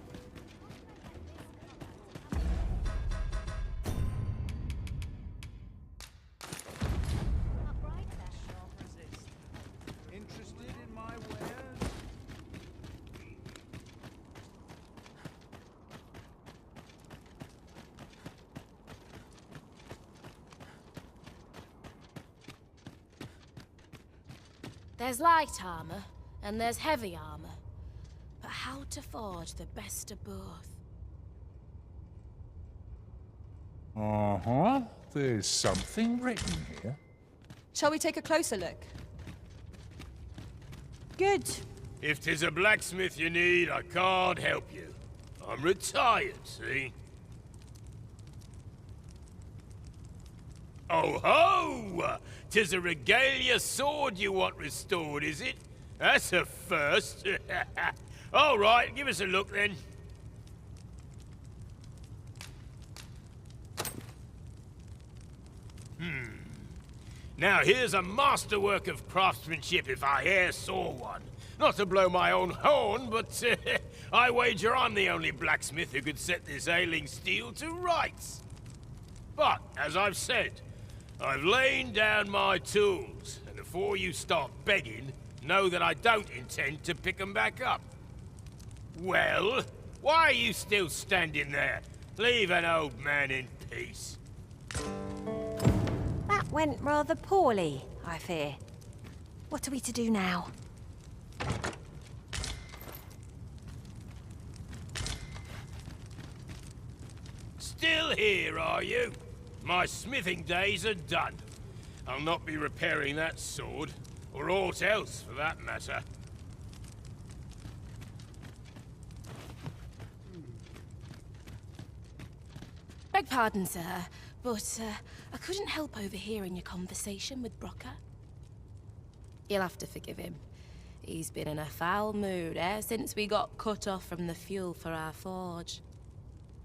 [SPEAKER 19] There's light armor, and there's heavy armor. But how to forge the best of both?
[SPEAKER 2] Uh-huh. There's something written here.
[SPEAKER 1] Shall we take a closer look?
[SPEAKER 9] Good.
[SPEAKER 15] If 'tis a blacksmith you need, I can't help you. I'm retired, see? Oh ho! 'Tis a regalia sword you want restored, is it? That's a first. All right, give us a look then. Now here's a masterwork of craftsmanship if I e'er saw one. Not to blow my own horn, but I wager I'm the only blacksmith who could set this ailing steel to rights. But, as I've said, I've lain down my tools, and before you start begging, know that I don't intend to pick 'em back up. Well, why are you still standing there? Leave an old man in peace.
[SPEAKER 5] That went rather poorly, I fear. What are we to do now?
[SPEAKER 15] Still here, are you? My smithing days are done. I'll not be repairing that sword, or aught else for that matter.
[SPEAKER 19] Beg pardon, sir, but I couldn't help overhearing your conversation with Brocker. You'll have to forgive him. He's been in a foul mood ever since we got cut off from the fuel for our forge.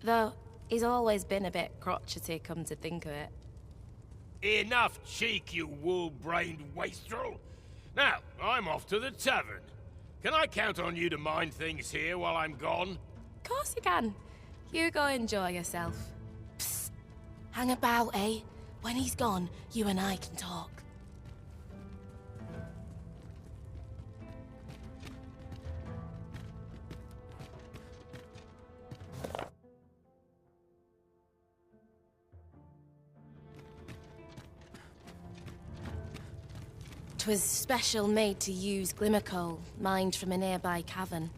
[SPEAKER 19] Though, he's always been a bit crotchety, come to think of it.
[SPEAKER 15] Enough cheek, you wool-brained wastrel! Now, I'm off to the tavern. Can I count on you to mind things here while I'm gone?
[SPEAKER 19] Of course you can. You go enjoy yourself. Psst. Hang about, eh? When he's gone, you and I can talk. 'Twas special made to use glimmer coal, mined from a nearby cavern.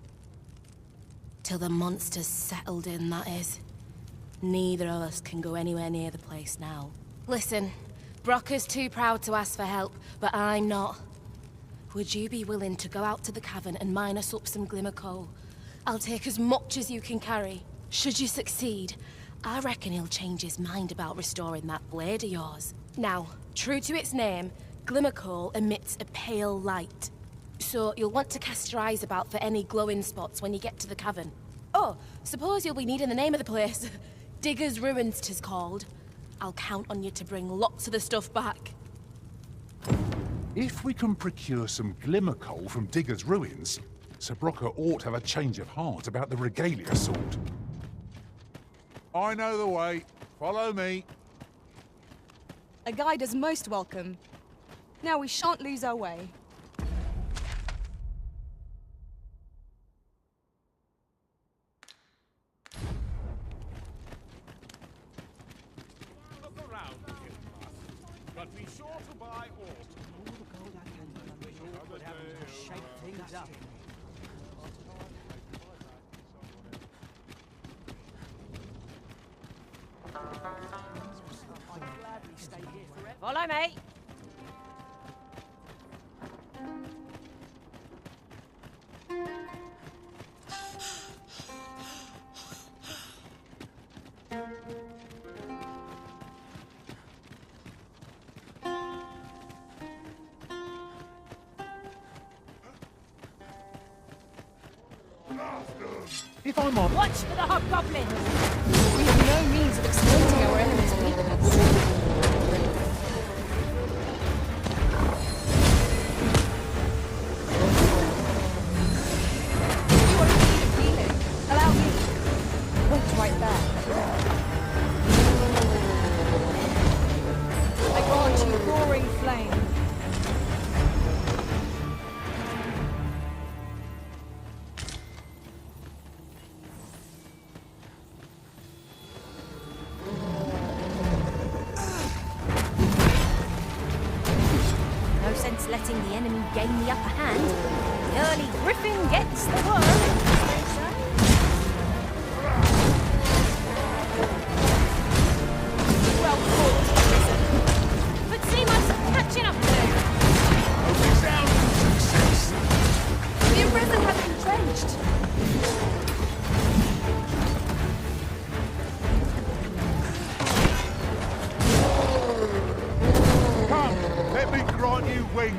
[SPEAKER 19] Till the monsters settled in, that is. Neither of us can go anywhere near the place now. Listen, Brocker's too proud to ask for help, but I'm not. Would you be willing to go out to the cavern and mine us up some glimmer coal? I'll take as much as you can carry. Should you succeed, I reckon he'll change his mind about restoring that blade of yours. Now, true to its name, glimmer coal emits a pale light. So you'll want to cast your eyes about for any glowing spots when you get to the cavern. Oh, suppose you'll be needing the name of the place. Digger's Ruins 'tis called. I'll count on you to bring lots of the stuff back.
[SPEAKER 2] If we can procure some glimmer coal from Digger's Ruins, Sir Brocker ought to have a change of heart about the regalia sword. I know the way. Follow me.
[SPEAKER 1] A guide is most welcome. Now we shan't lose our way.
[SPEAKER 6] Look around here, but be sure to buy all.
[SPEAKER 10] All the gold I can but having to shake things up. I'd gladly stay here forever.
[SPEAKER 3] Follow me.
[SPEAKER 2] If I'm on...
[SPEAKER 3] Watch for the hobgoblin!
[SPEAKER 1] We have no means of exploiting our enemy's weakness. You are in need of healing. Allow me. Wait right there. I grant you roaring flame.
[SPEAKER 5] against letting the enemy gain the upper hand. The early griffin gets the worm, as they say.
[SPEAKER 1] Well fought, Arisen.
[SPEAKER 3] But seem like some catching up to do.
[SPEAKER 1] The Arisen have been drenched.
[SPEAKER 2] Come, let me grant you wings.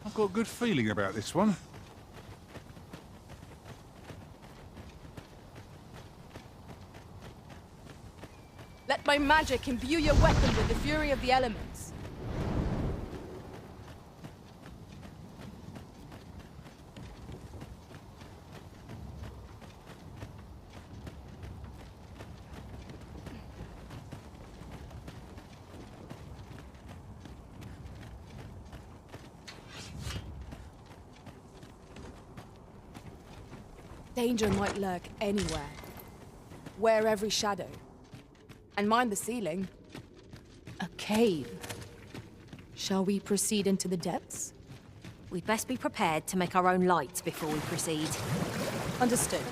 [SPEAKER 2] I've got a good feeling about this one.
[SPEAKER 1] Let my magic imbue your weapon with the fury of the elements. Danger might lurk anywhere. Wear every shadow. And mind the ceiling. A cave. Shall we proceed into the depths?
[SPEAKER 5] We'd best be prepared to make our own lights before we proceed.
[SPEAKER 1] Understood.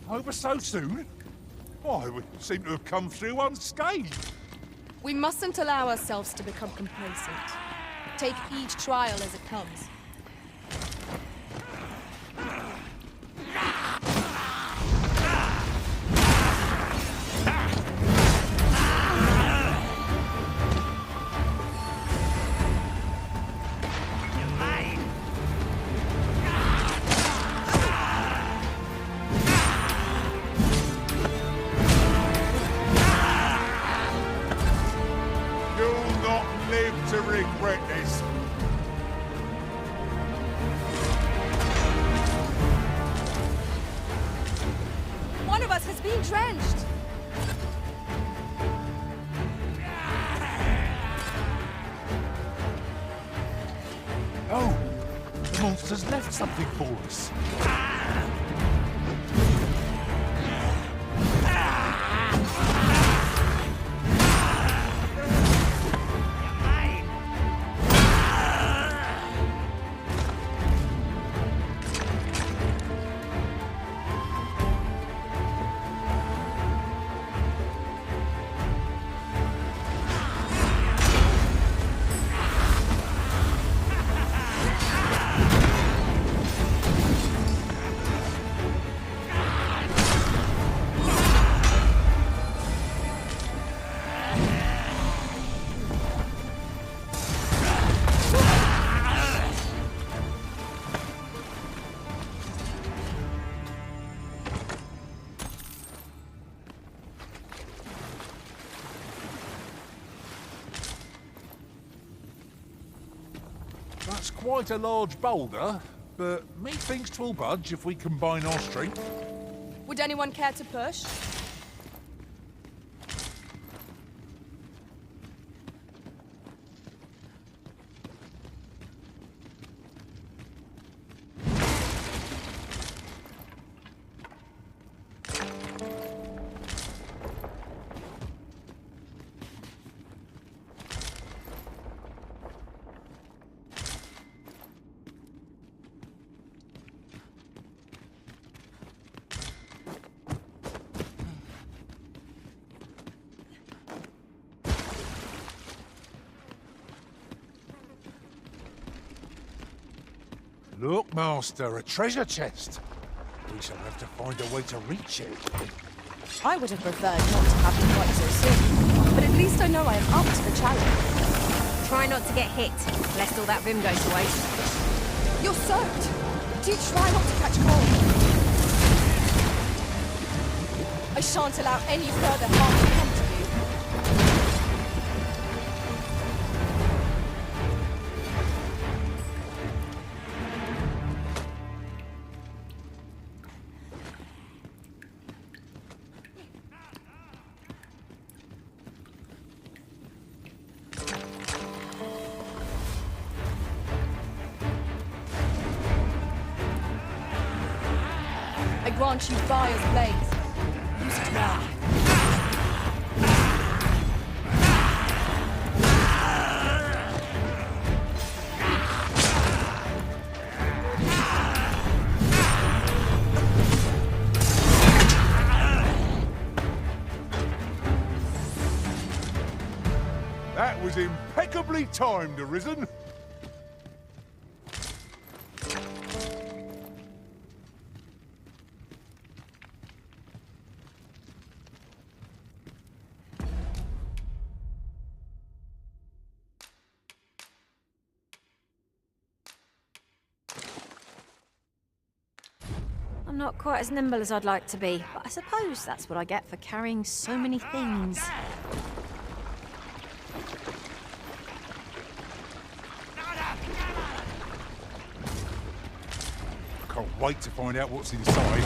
[SPEAKER 2] Over so soon? Why, we seem to have come through unscathed.
[SPEAKER 1] We mustn't allow ourselves to become complacent. Take each trial as it comes.
[SPEAKER 2] To regret this.
[SPEAKER 1] One of us has been drenched.
[SPEAKER 2] Oh, the monster's left something for us. That's quite a large boulder, but methinks 'twill budge if we combine our strength.
[SPEAKER 1] Would anyone care to push?
[SPEAKER 2] Look, Master, a treasure chest. We shall have to find a way to reach it.
[SPEAKER 1] I would have preferred not to have to fight so soon, but at least I know I am up to the challenge.
[SPEAKER 5] Try not to get hit, lest all that vim goes to waste.
[SPEAKER 1] You're soaked! Do try not to catch cold. I shan't allow any further harm to come to you. I grant you fire's blaze. Use it well.
[SPEAKER 2] That was impeccably timed, Arisen.
[SPEAKER 5] I'm not quite as nimble as I'd like to be, but I suppose that's what I get for carrying so many things.
[SPEAKER 2] Can't wait to find out what's inside.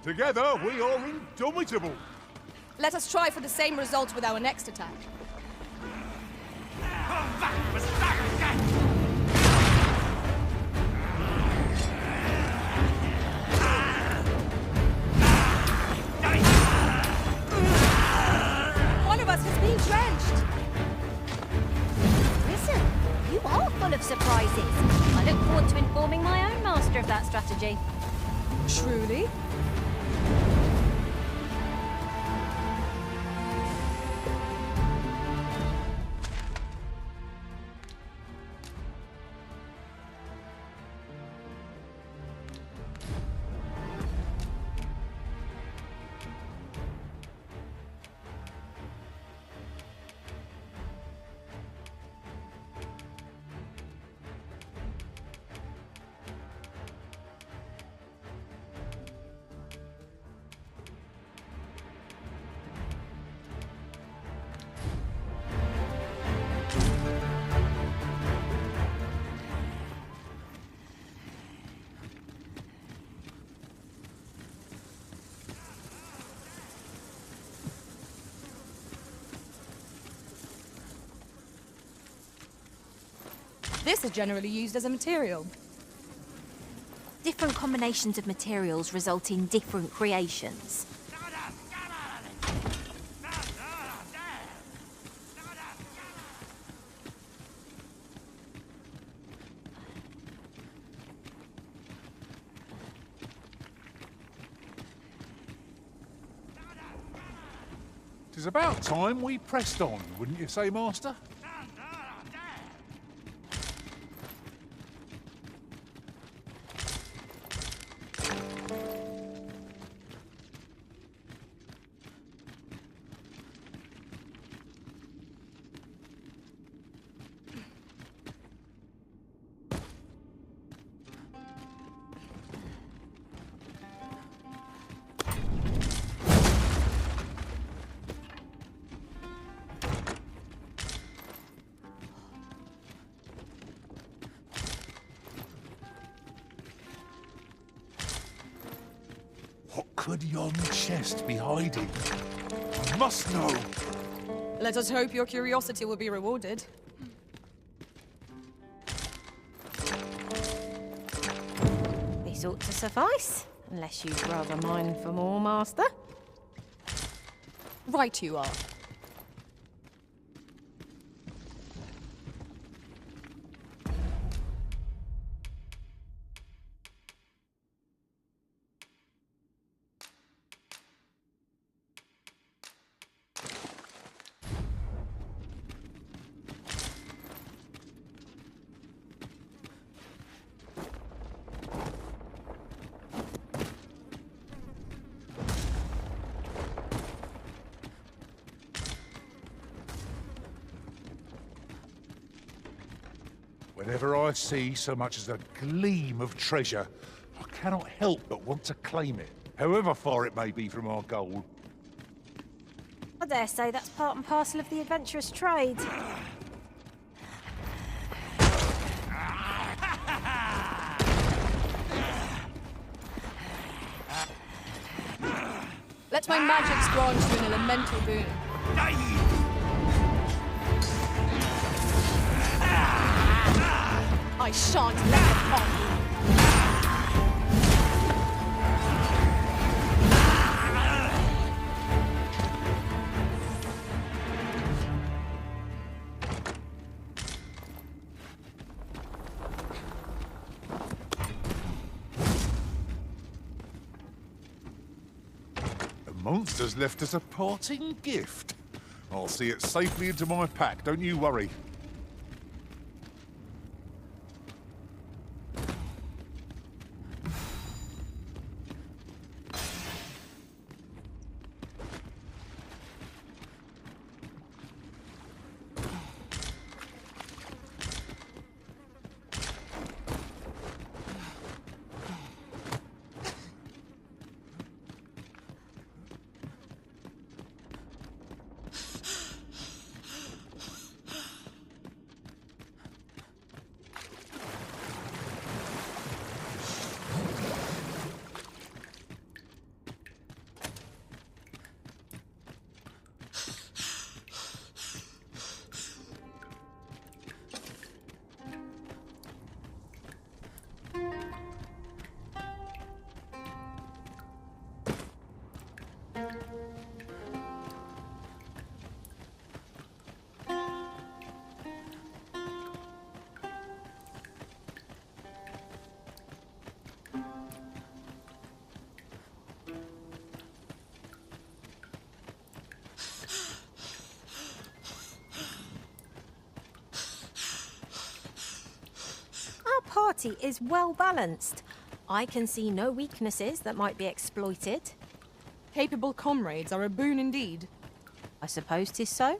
[SPEAKER 2] Together, we are indomitable.
[SPEAKER 1] Let us try for the same result with our next attack. One of us has been drenched.
[SPEAKER 3] Listen, you are full of surprises. I look forward to informing my own master of that strategy.
[SPEAKER 1] Truly? This is generally used as a material.
[SPEAKER 5] Different combinations of materials result in different creations.
[SPEAKER 2] It is about time we pressed on, wouldn't you say, Master? could yon chest be hiding? I must know.
[SPEAKER 1] Let us hope your curiosity will be rewarded.
[SPEAKER 5] This ought to suffice, unless you'd rather mine for more, Master.
[SPEAKER 1] Right you are.
[SPEAKER 2] Whenever I see so much as a gleam of treasure, I cannot help but want to claim it, however far it may be from our goal.
[SPEAKER 5] I dare say that's part and parcel of the adventurous trade.
[SPEAKER 1] Let my magics grant you an elemental boon. I shan't let it harm you.
[SPEAKER 2] The monster's left us a parting gift. I'll see it safely into my pack, don't you worry.
[SPEAKER 5] Party is well balanced. I can see no weaknesses that might be exploited.
[SPEAKER 1] Capable comrades are a boon indeed.
[SPEAKER 5] I suppose 'tis so.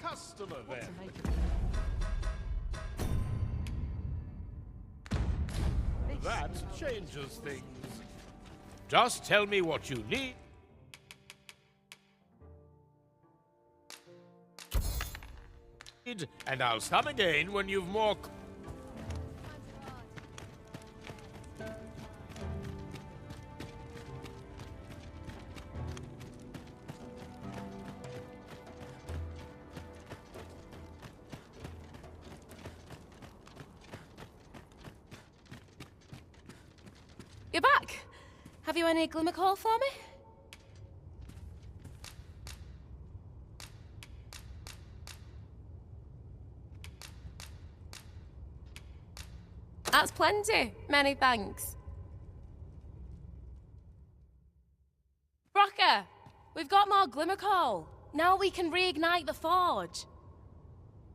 [SPEAKER 15] Customer then. That changes things. Just tell me what you need. And I'll come again when you've more...
[SPEAKER 19] You're back. Have you any glimmer call for me? That's plenty. Many thanks. Brocker, we've got more glimmer coal. Now we can reignite the forge.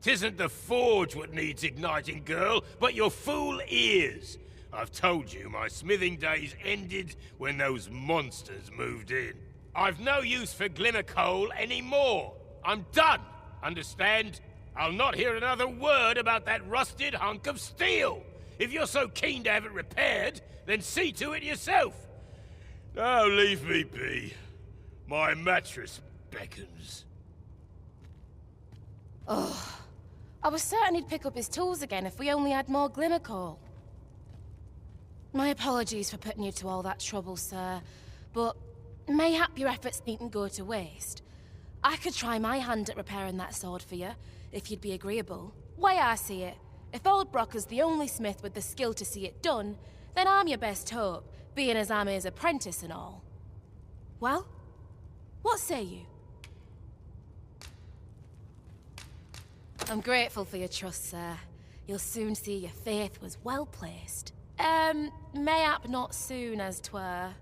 [SPEAKER 15] 'Tisn't the forge what needs igniting, girl, but your fool ears. I've told you my smithing days ended when those monsters moved in. I've no use for glimmer coal anymore. I'm done, understand? I'll not hear another word about that rusted hunk of steel. If you're so keen to have it repaired, then see to it yourself. Now leave me be. My mattress beckons.
[SPEAKER 19] Oh, I was certain he'd pick up his tools again if we only had more glimmer coal. My apologies for putting you to all that trouble, sir, but mayhap your efforts needn't go to waste. I could try my hand at repairing that sword for you, if you'd be agreeable. Way I see it, if old Brocker's the only smith with the skill to see it done, then I'm your best hope, being as I'm his apprentice and all. Well, what say you? I'm grateful for your trust, sir. You'll soon see your faith was well placed. Mayhap not soon as 'twere.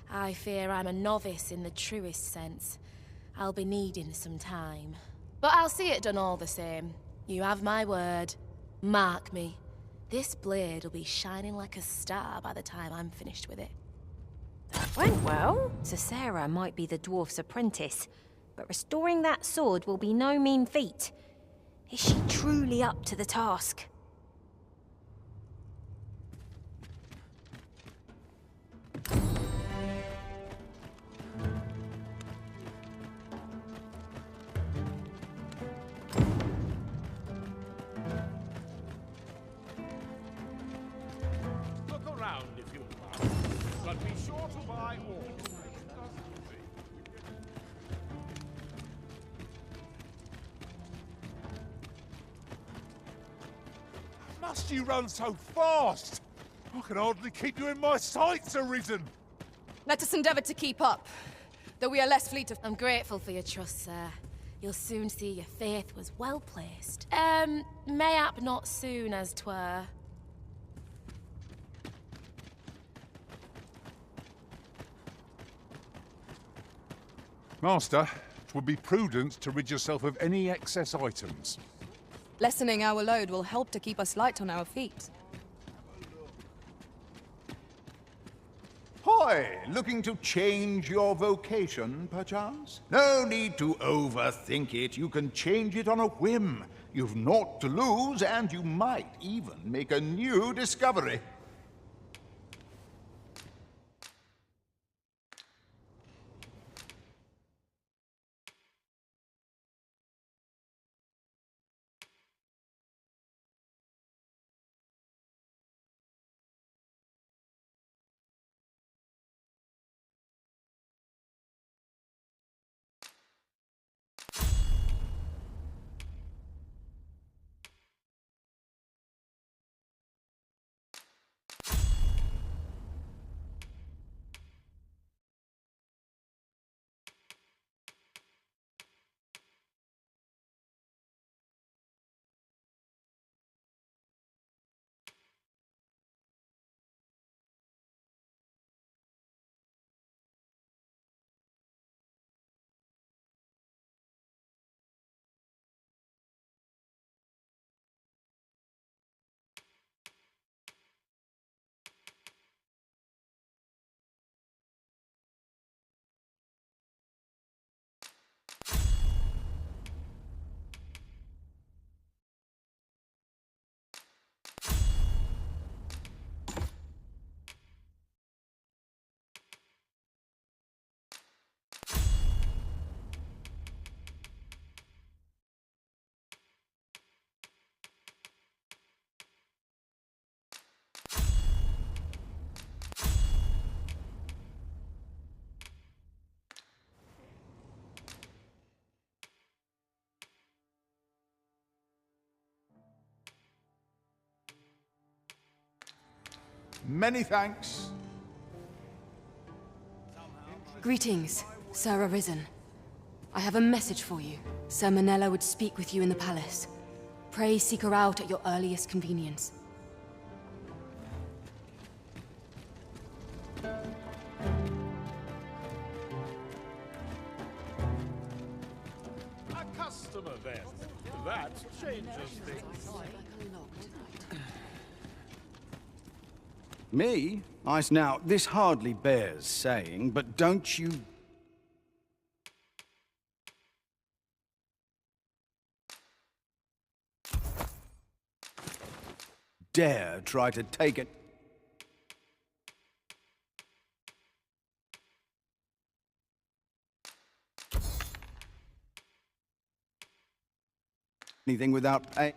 [SPEAKER 19] I fear I'm a novice in the truest sense. I'll be needing some time. But I'll see it done all the same. You have my word. Mark me. This blade will be shining like a star by the time I'm finished with it.
[SPEAKER 5] That went well. Sir Sarah might be the dwarf's apprentice, but restoring that sword will be no mean feat. Is she truly up to the task?
[SPEAKER 15] Look around if you like, but be sure to buy all.
[SPEAKER 2] Must you run so fast? I can hardly keep you in my sights, Arisen.
[SPEAKER 1] Let us endeavor to keep up, though we are less fleet of...
[SPEAKER 19] I'm grateful for your trust, sir. You'll soon see your faith was well placed. Mayhap not soon as 'twere.
[SPEAKER 2] Master, 'twould be prudent to rid yourself of any excess items.
[SPEAKER 1] Lessening our load will help to keep us light on our feet.
[SPEAKER 20] Hoy, looking to change your vocation, perchance? No need to overthink it. You can change it on a whim. You've naught to lose, and you might even make a new discovery. Many thanks.
[SPEAKER 19] Greetings, Sir Arisen. I have a message for you. Sir Manella would speak with you in the palace. Pray seek her out at your earliest convenience.
[SPEAKER 15] A customer then. That changes things.
[SPEAKER 18] Me? Now, this hardly bears saying, but don't you dare try to take it. Anything without pay.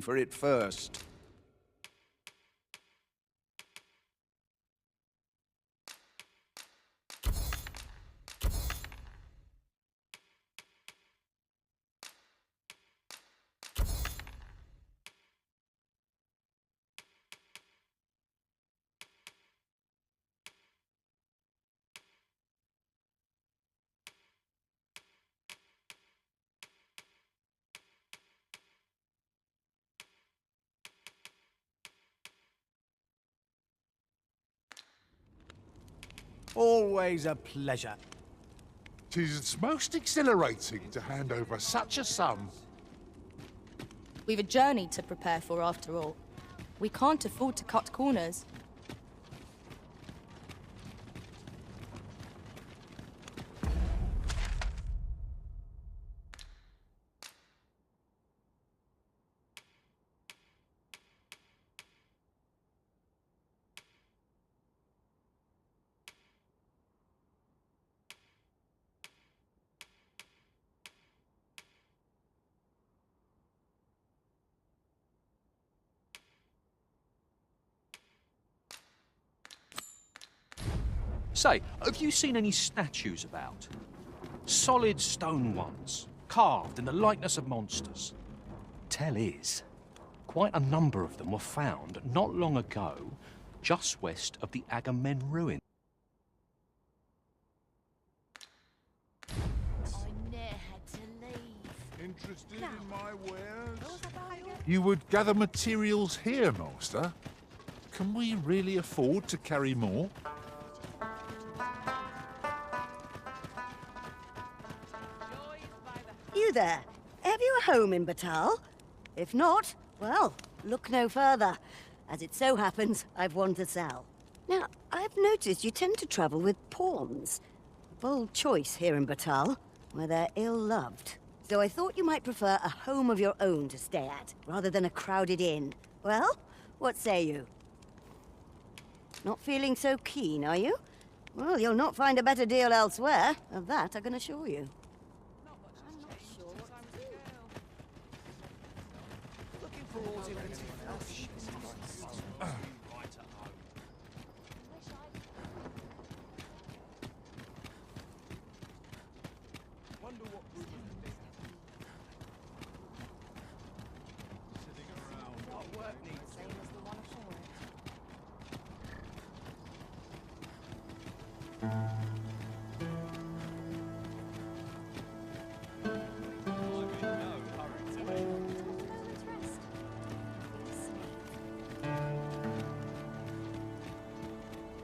[SPEAKER 18] For it first. Always a pleasure.
[SPEAKER 2] 'Tis most exhilarating to hand over such a sum.
[SPEAKER 1] We've a journey to prepare for after all. We can't afford to cut corners.
[SPEAKER 11] Say, have you seen any statues about? Solid stone ones, carved in the likeness of monsters. Tell is, quite a number of them were found not long ago, just west of the Agamemnon ruin.
[SPEAKER 2] Interested in my wares? You would gather materials here, Master? Can we really afford to carry more?
[SPEAKER 21] You there? Have you a home in Batal? If not, well, look no further. As it so happens, I've one to sell. Now, I've noticed you tend to travel with pawns. Bold choice here in Batal, where they're ill-loved. So I thought you might prefer a home of your own to stay at, rather than a crowded inn. Well, what say you? Not feeling so keen, are you? Well, you'll not find a better deal elsewhere. Of that, I can assure you.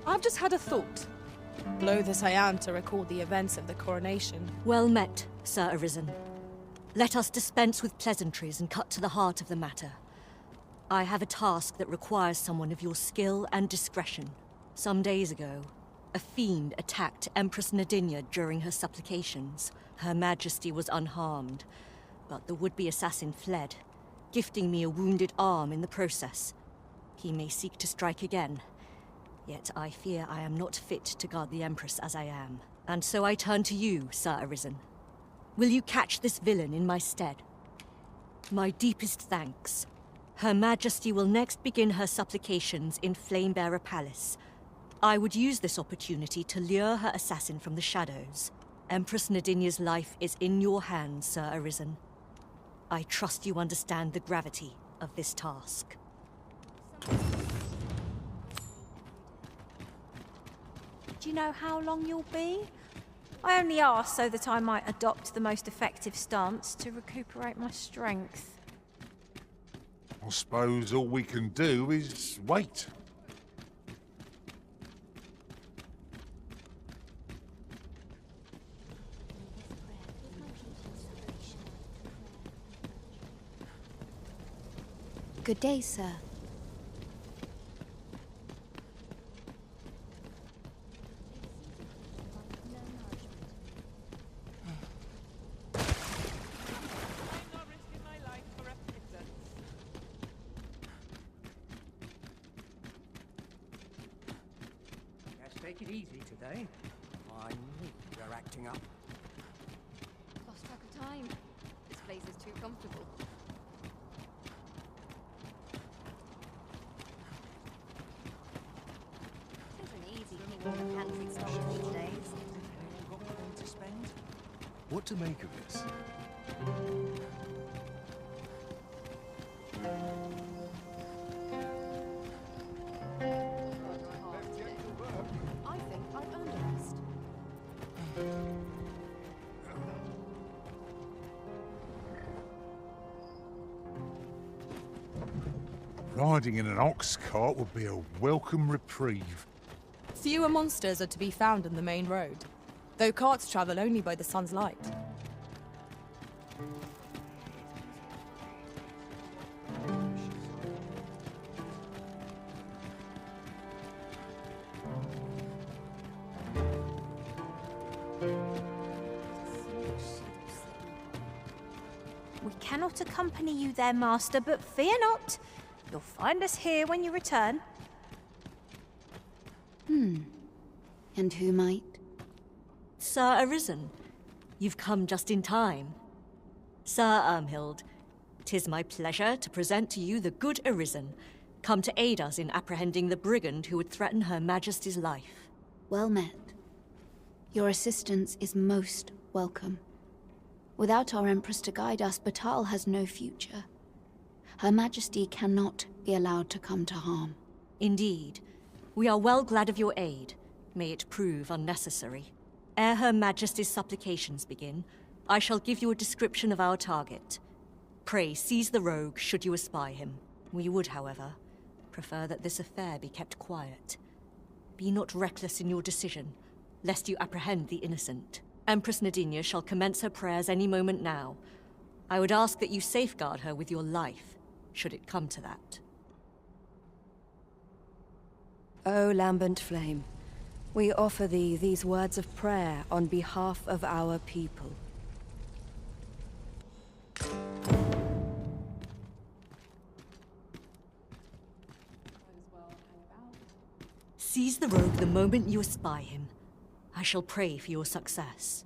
[SPEAKER 1] I've just had a thought. Loath as I am to recall the events of the coronation.
[SPEAKER 17] Well met, Sir Arisen. Let us dispense with pleasantries and cut to the heart of the matter. I have a task that requires someone of your skill and discretion. Some days ago, a fiend attacked Empress Nadinia during her supplications. Her Majesty was unharmed, but the would-be assassin fled, gifting me a wounded arm in the process. He may seek to strike again, yet I fear I am not fit to guard the Empress as I am. And so I turn to you, Sir Arisen. Will you catch this villain in my stead? My deepest thanks. Her Majesty will next begin her supplications in Flamebearer Palace. I would use this opportunity to lure her assassin from the shadows. Empress Nadinia's life is in your hands, Sir Arisen. I trust you understand the gravity of this task.
[SPEAKER 5] Do you know how long you'll be? I only asked so that I might adopt the most effective stance to recuperate my strength.
[SPEAKER 2] I suppose all we can do is wait.
[SPEAKER 19] Good day, sir.
[SPEAKER 10] Take it easy today. I knew you were acting up.
[SPEAKER 1] Lost track of time. This place is too comfortable.
[SPEAKER 21] Isn't easy keeping all the pantry stocked these days.
[SPEAKER 10] Got time to spend?
[SPEAKER 7] What to make of this?
[SPEAKER 1] I think I've earned a rest.
[SPEAKER 2] Riding in an ox cart would be a welcome reprieve.
[SPEAKER 1] Fewer monsters are to be found in the main road, though carts travel only by the sun's light.
[SPEAKER 5] We cannot accompany you there, Master, but fear not. You'll find us here when you return.
[SPEAKER 16] And who might?
[SPEAKER 17] Sir Arisen, you've come just in time. Sir Ermhild, 'tis my pleasure to present to you the good Arisen, come to aid us in apprehending the brigand who would threaten Her Majesty's life.
[SPEAKER 16] Well met. Your assistance is most welcome. Without our Empress to guide us, Batal has no future. Her Majesty cannot be allowed to come to harm.
[SPEAKER 17] Indeed. We are well glad of your aid. May it prove unnecessary. Ere Her Majesty's supplications begin, I shall give you a description of our target. Pray seize the rogue should you espy him. We would, however, prefer that this affair be kept quiet. Be not reckless in your decision, lest you apprehend the innocent. Empress Nadinia shall commence her prayers any moment now. I would ask that you safeguard her with your life, should it come to that.
[SPEAKER 8] O lambent flame, we offer thee these words of prayer on behalf of our people.
[SPEAKER 17] Seize the rogue the moment you espy him. I shall pray for your success.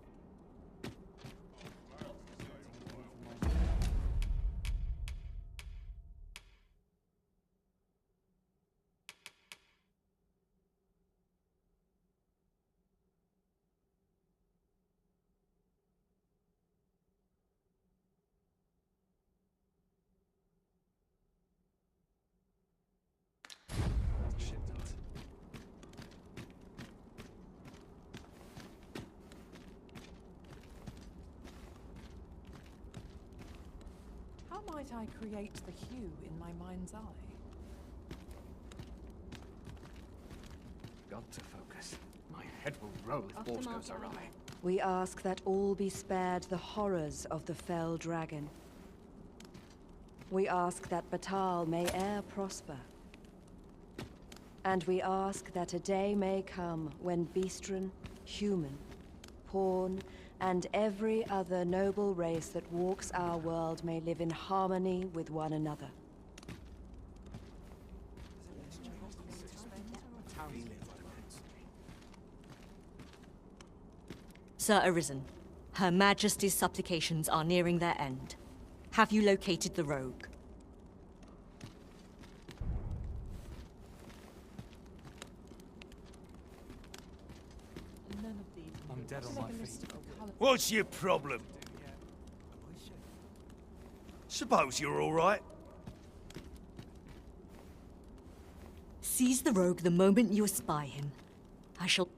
[SPEAKER 22] How might I create the hue in my mind's eye?
[SPEAKER 10] Got to focus. My head will roll if force goes awry.
[SPEAKER 8] We ask that all be spared the horrors of the fell dragon. We ask that Batal may e'er prosper. And we ask that a day may come when Beastren, human, pawn, and every other noble race that walks our world may live in harmony with one another.
[SPEAKER 17] Sir Arisen, Her Majesty's supplications are nearing their end. Have you located the rogue?
[SPEAKER 6] I'm dead on my feet.
[SPEAKER 14] What's your problem? Suppose you're all right.
[SPEAKER 17] Seize the rogue the moment you espy him. I shall...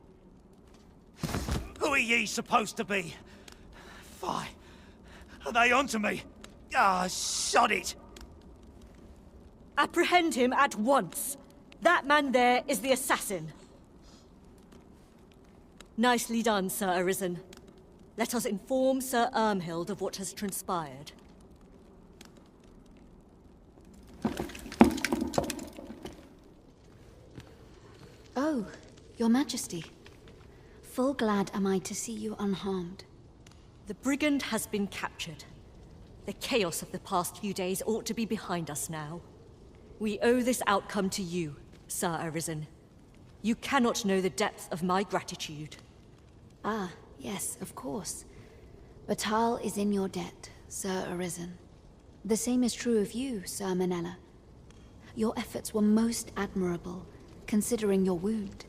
[SPEAKER 14] Who are ye supposed to be? Fie. Are they onto me? Ah, sod it!
[SPEAKER 17] Apprehend him at once. That man there is the assassin. Nicely done, Sir Arisen. Let us inform Sir Ermhild of what has transpired.
[SPEAKER 16] Oh, Your Majesty. Full glad am I to see you unharmed.
[SPEAKER 17] The brigand has been captured. The chaos of the past few days ought to be behind us now. We owe this outcome to you, Sir Arisen. You cannot know the depth of my gratitude.
[SPEAKER 16] Ah, yes, of course. Batal is in your debt, Sir Arisen. The same is true of you, Sir Manella. Your efforts were most admirable, considering your wound.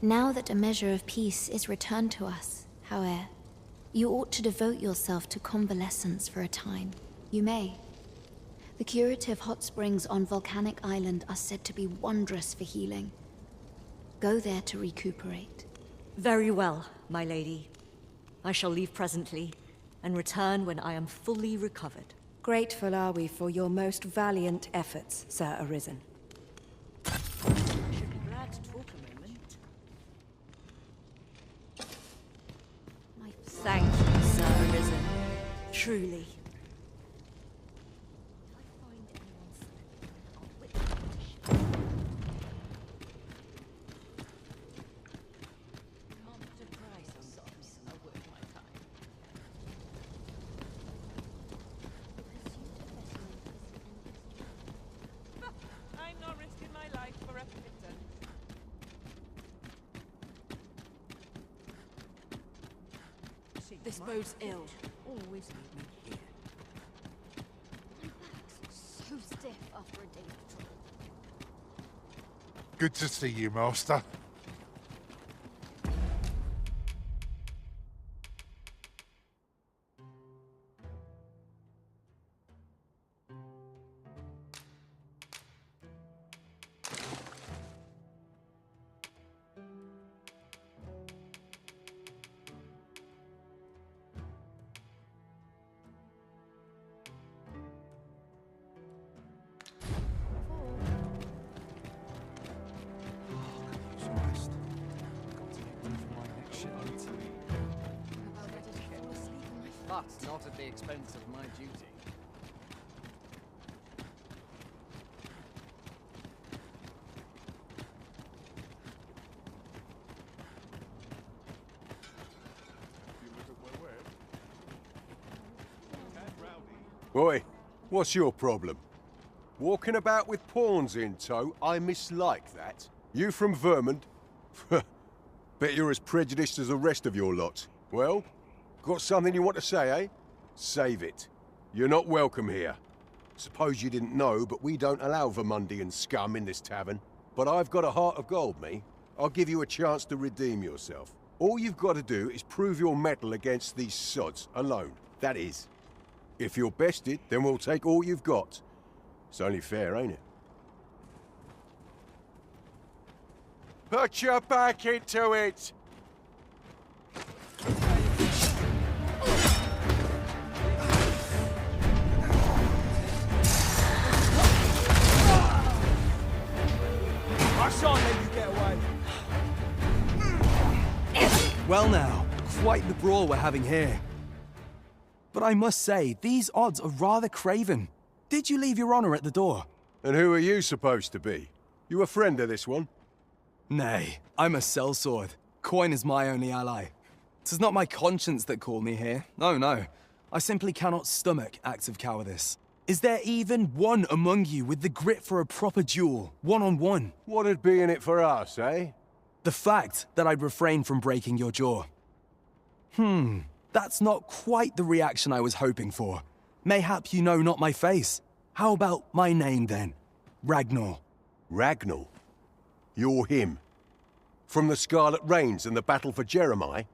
[SPEAKER 16] Now that a measure of peace is returned to us, however, you ought to devote yourself to convalescence for a time. You may. The curative hot springs on Volcanic Island are said to be wondrous for healing. Go there to recuperate.
[SPEAKER 17] Very well, my lady. I shall leave presently, and return when I am fully recovered.
[SPEAKER 8] Grateful are we for your most valiant efforts, Sir Arisen.
[SPEAKER 17] Should be glad to talk a moment. Thank you, Sir Arisen. Truly.
[SPEAKER 22] I'm not risking my life for a kitten.
[SPEAKER 1] This bodes ill.
[SPEAKER 22] Always leave me here.
[SPEAKER 16] So stiff after a day of travel.
[SPEAKER 2] Good to see you, Master.
[SPEAKER 10] But not at the expense of my duty.
[SPEAKER 4] Oi, what's your problem? Walking about with pawns in tow, I mislike that. You from Vermont? Bet you're as prejudiced as the rest of your lot. Well, got something you want to say, eh? Save it. You're not welcome here. Suppose you didn't know, but we don't allow Vermundian scum in this tavern. But I've got a heart of gold, me. I'll give you a chance to redeem yourself. All you've got to do is prove your mettle against these sods, alone. That is. If you're bested, then we'll take all you've got. It's only fair, ain't it? Put your back into it!
[SPEAKER 12] I shan't let you get away. Well now, quite the brawl we're having here. But I must say, these odds are rather craven. Did you leave your honor at the door?
[SPEAKER 4] And who are you supposed to be? You a friend of this one?
[SPEAKER 12] Nay, I'm a sellsword. Coin is my only ally. 'Tis not my conscience that called me here. Oh no, I simply cannot stomach acts of cowardice. Is there even one among you with the grit for a proper duel, one-on-one?
[SPEAKER 4] What'd be in it for us, eh?
[SPEAKER 12] The fact that I'd refrain from breaking your jaw. That's not quite the reaction I was hoping for. Mayhap you know not my face. How about my name then? Ragnar.
[SPEAKER 4] Ragnar? You're him. From the Scarlet Rains and the battle for Jeremiah?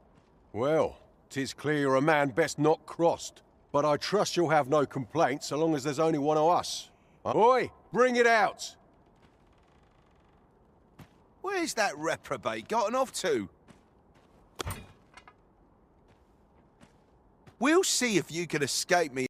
[SPEAKER 4] Well, 'tis clear you're a man best not crossed. But I trust you'll have no complaints so long as there's only one of us. Oi, bring it out!
[SPEAKER 9] Where's that reprobate gotten off to? We'll see if you can escape me.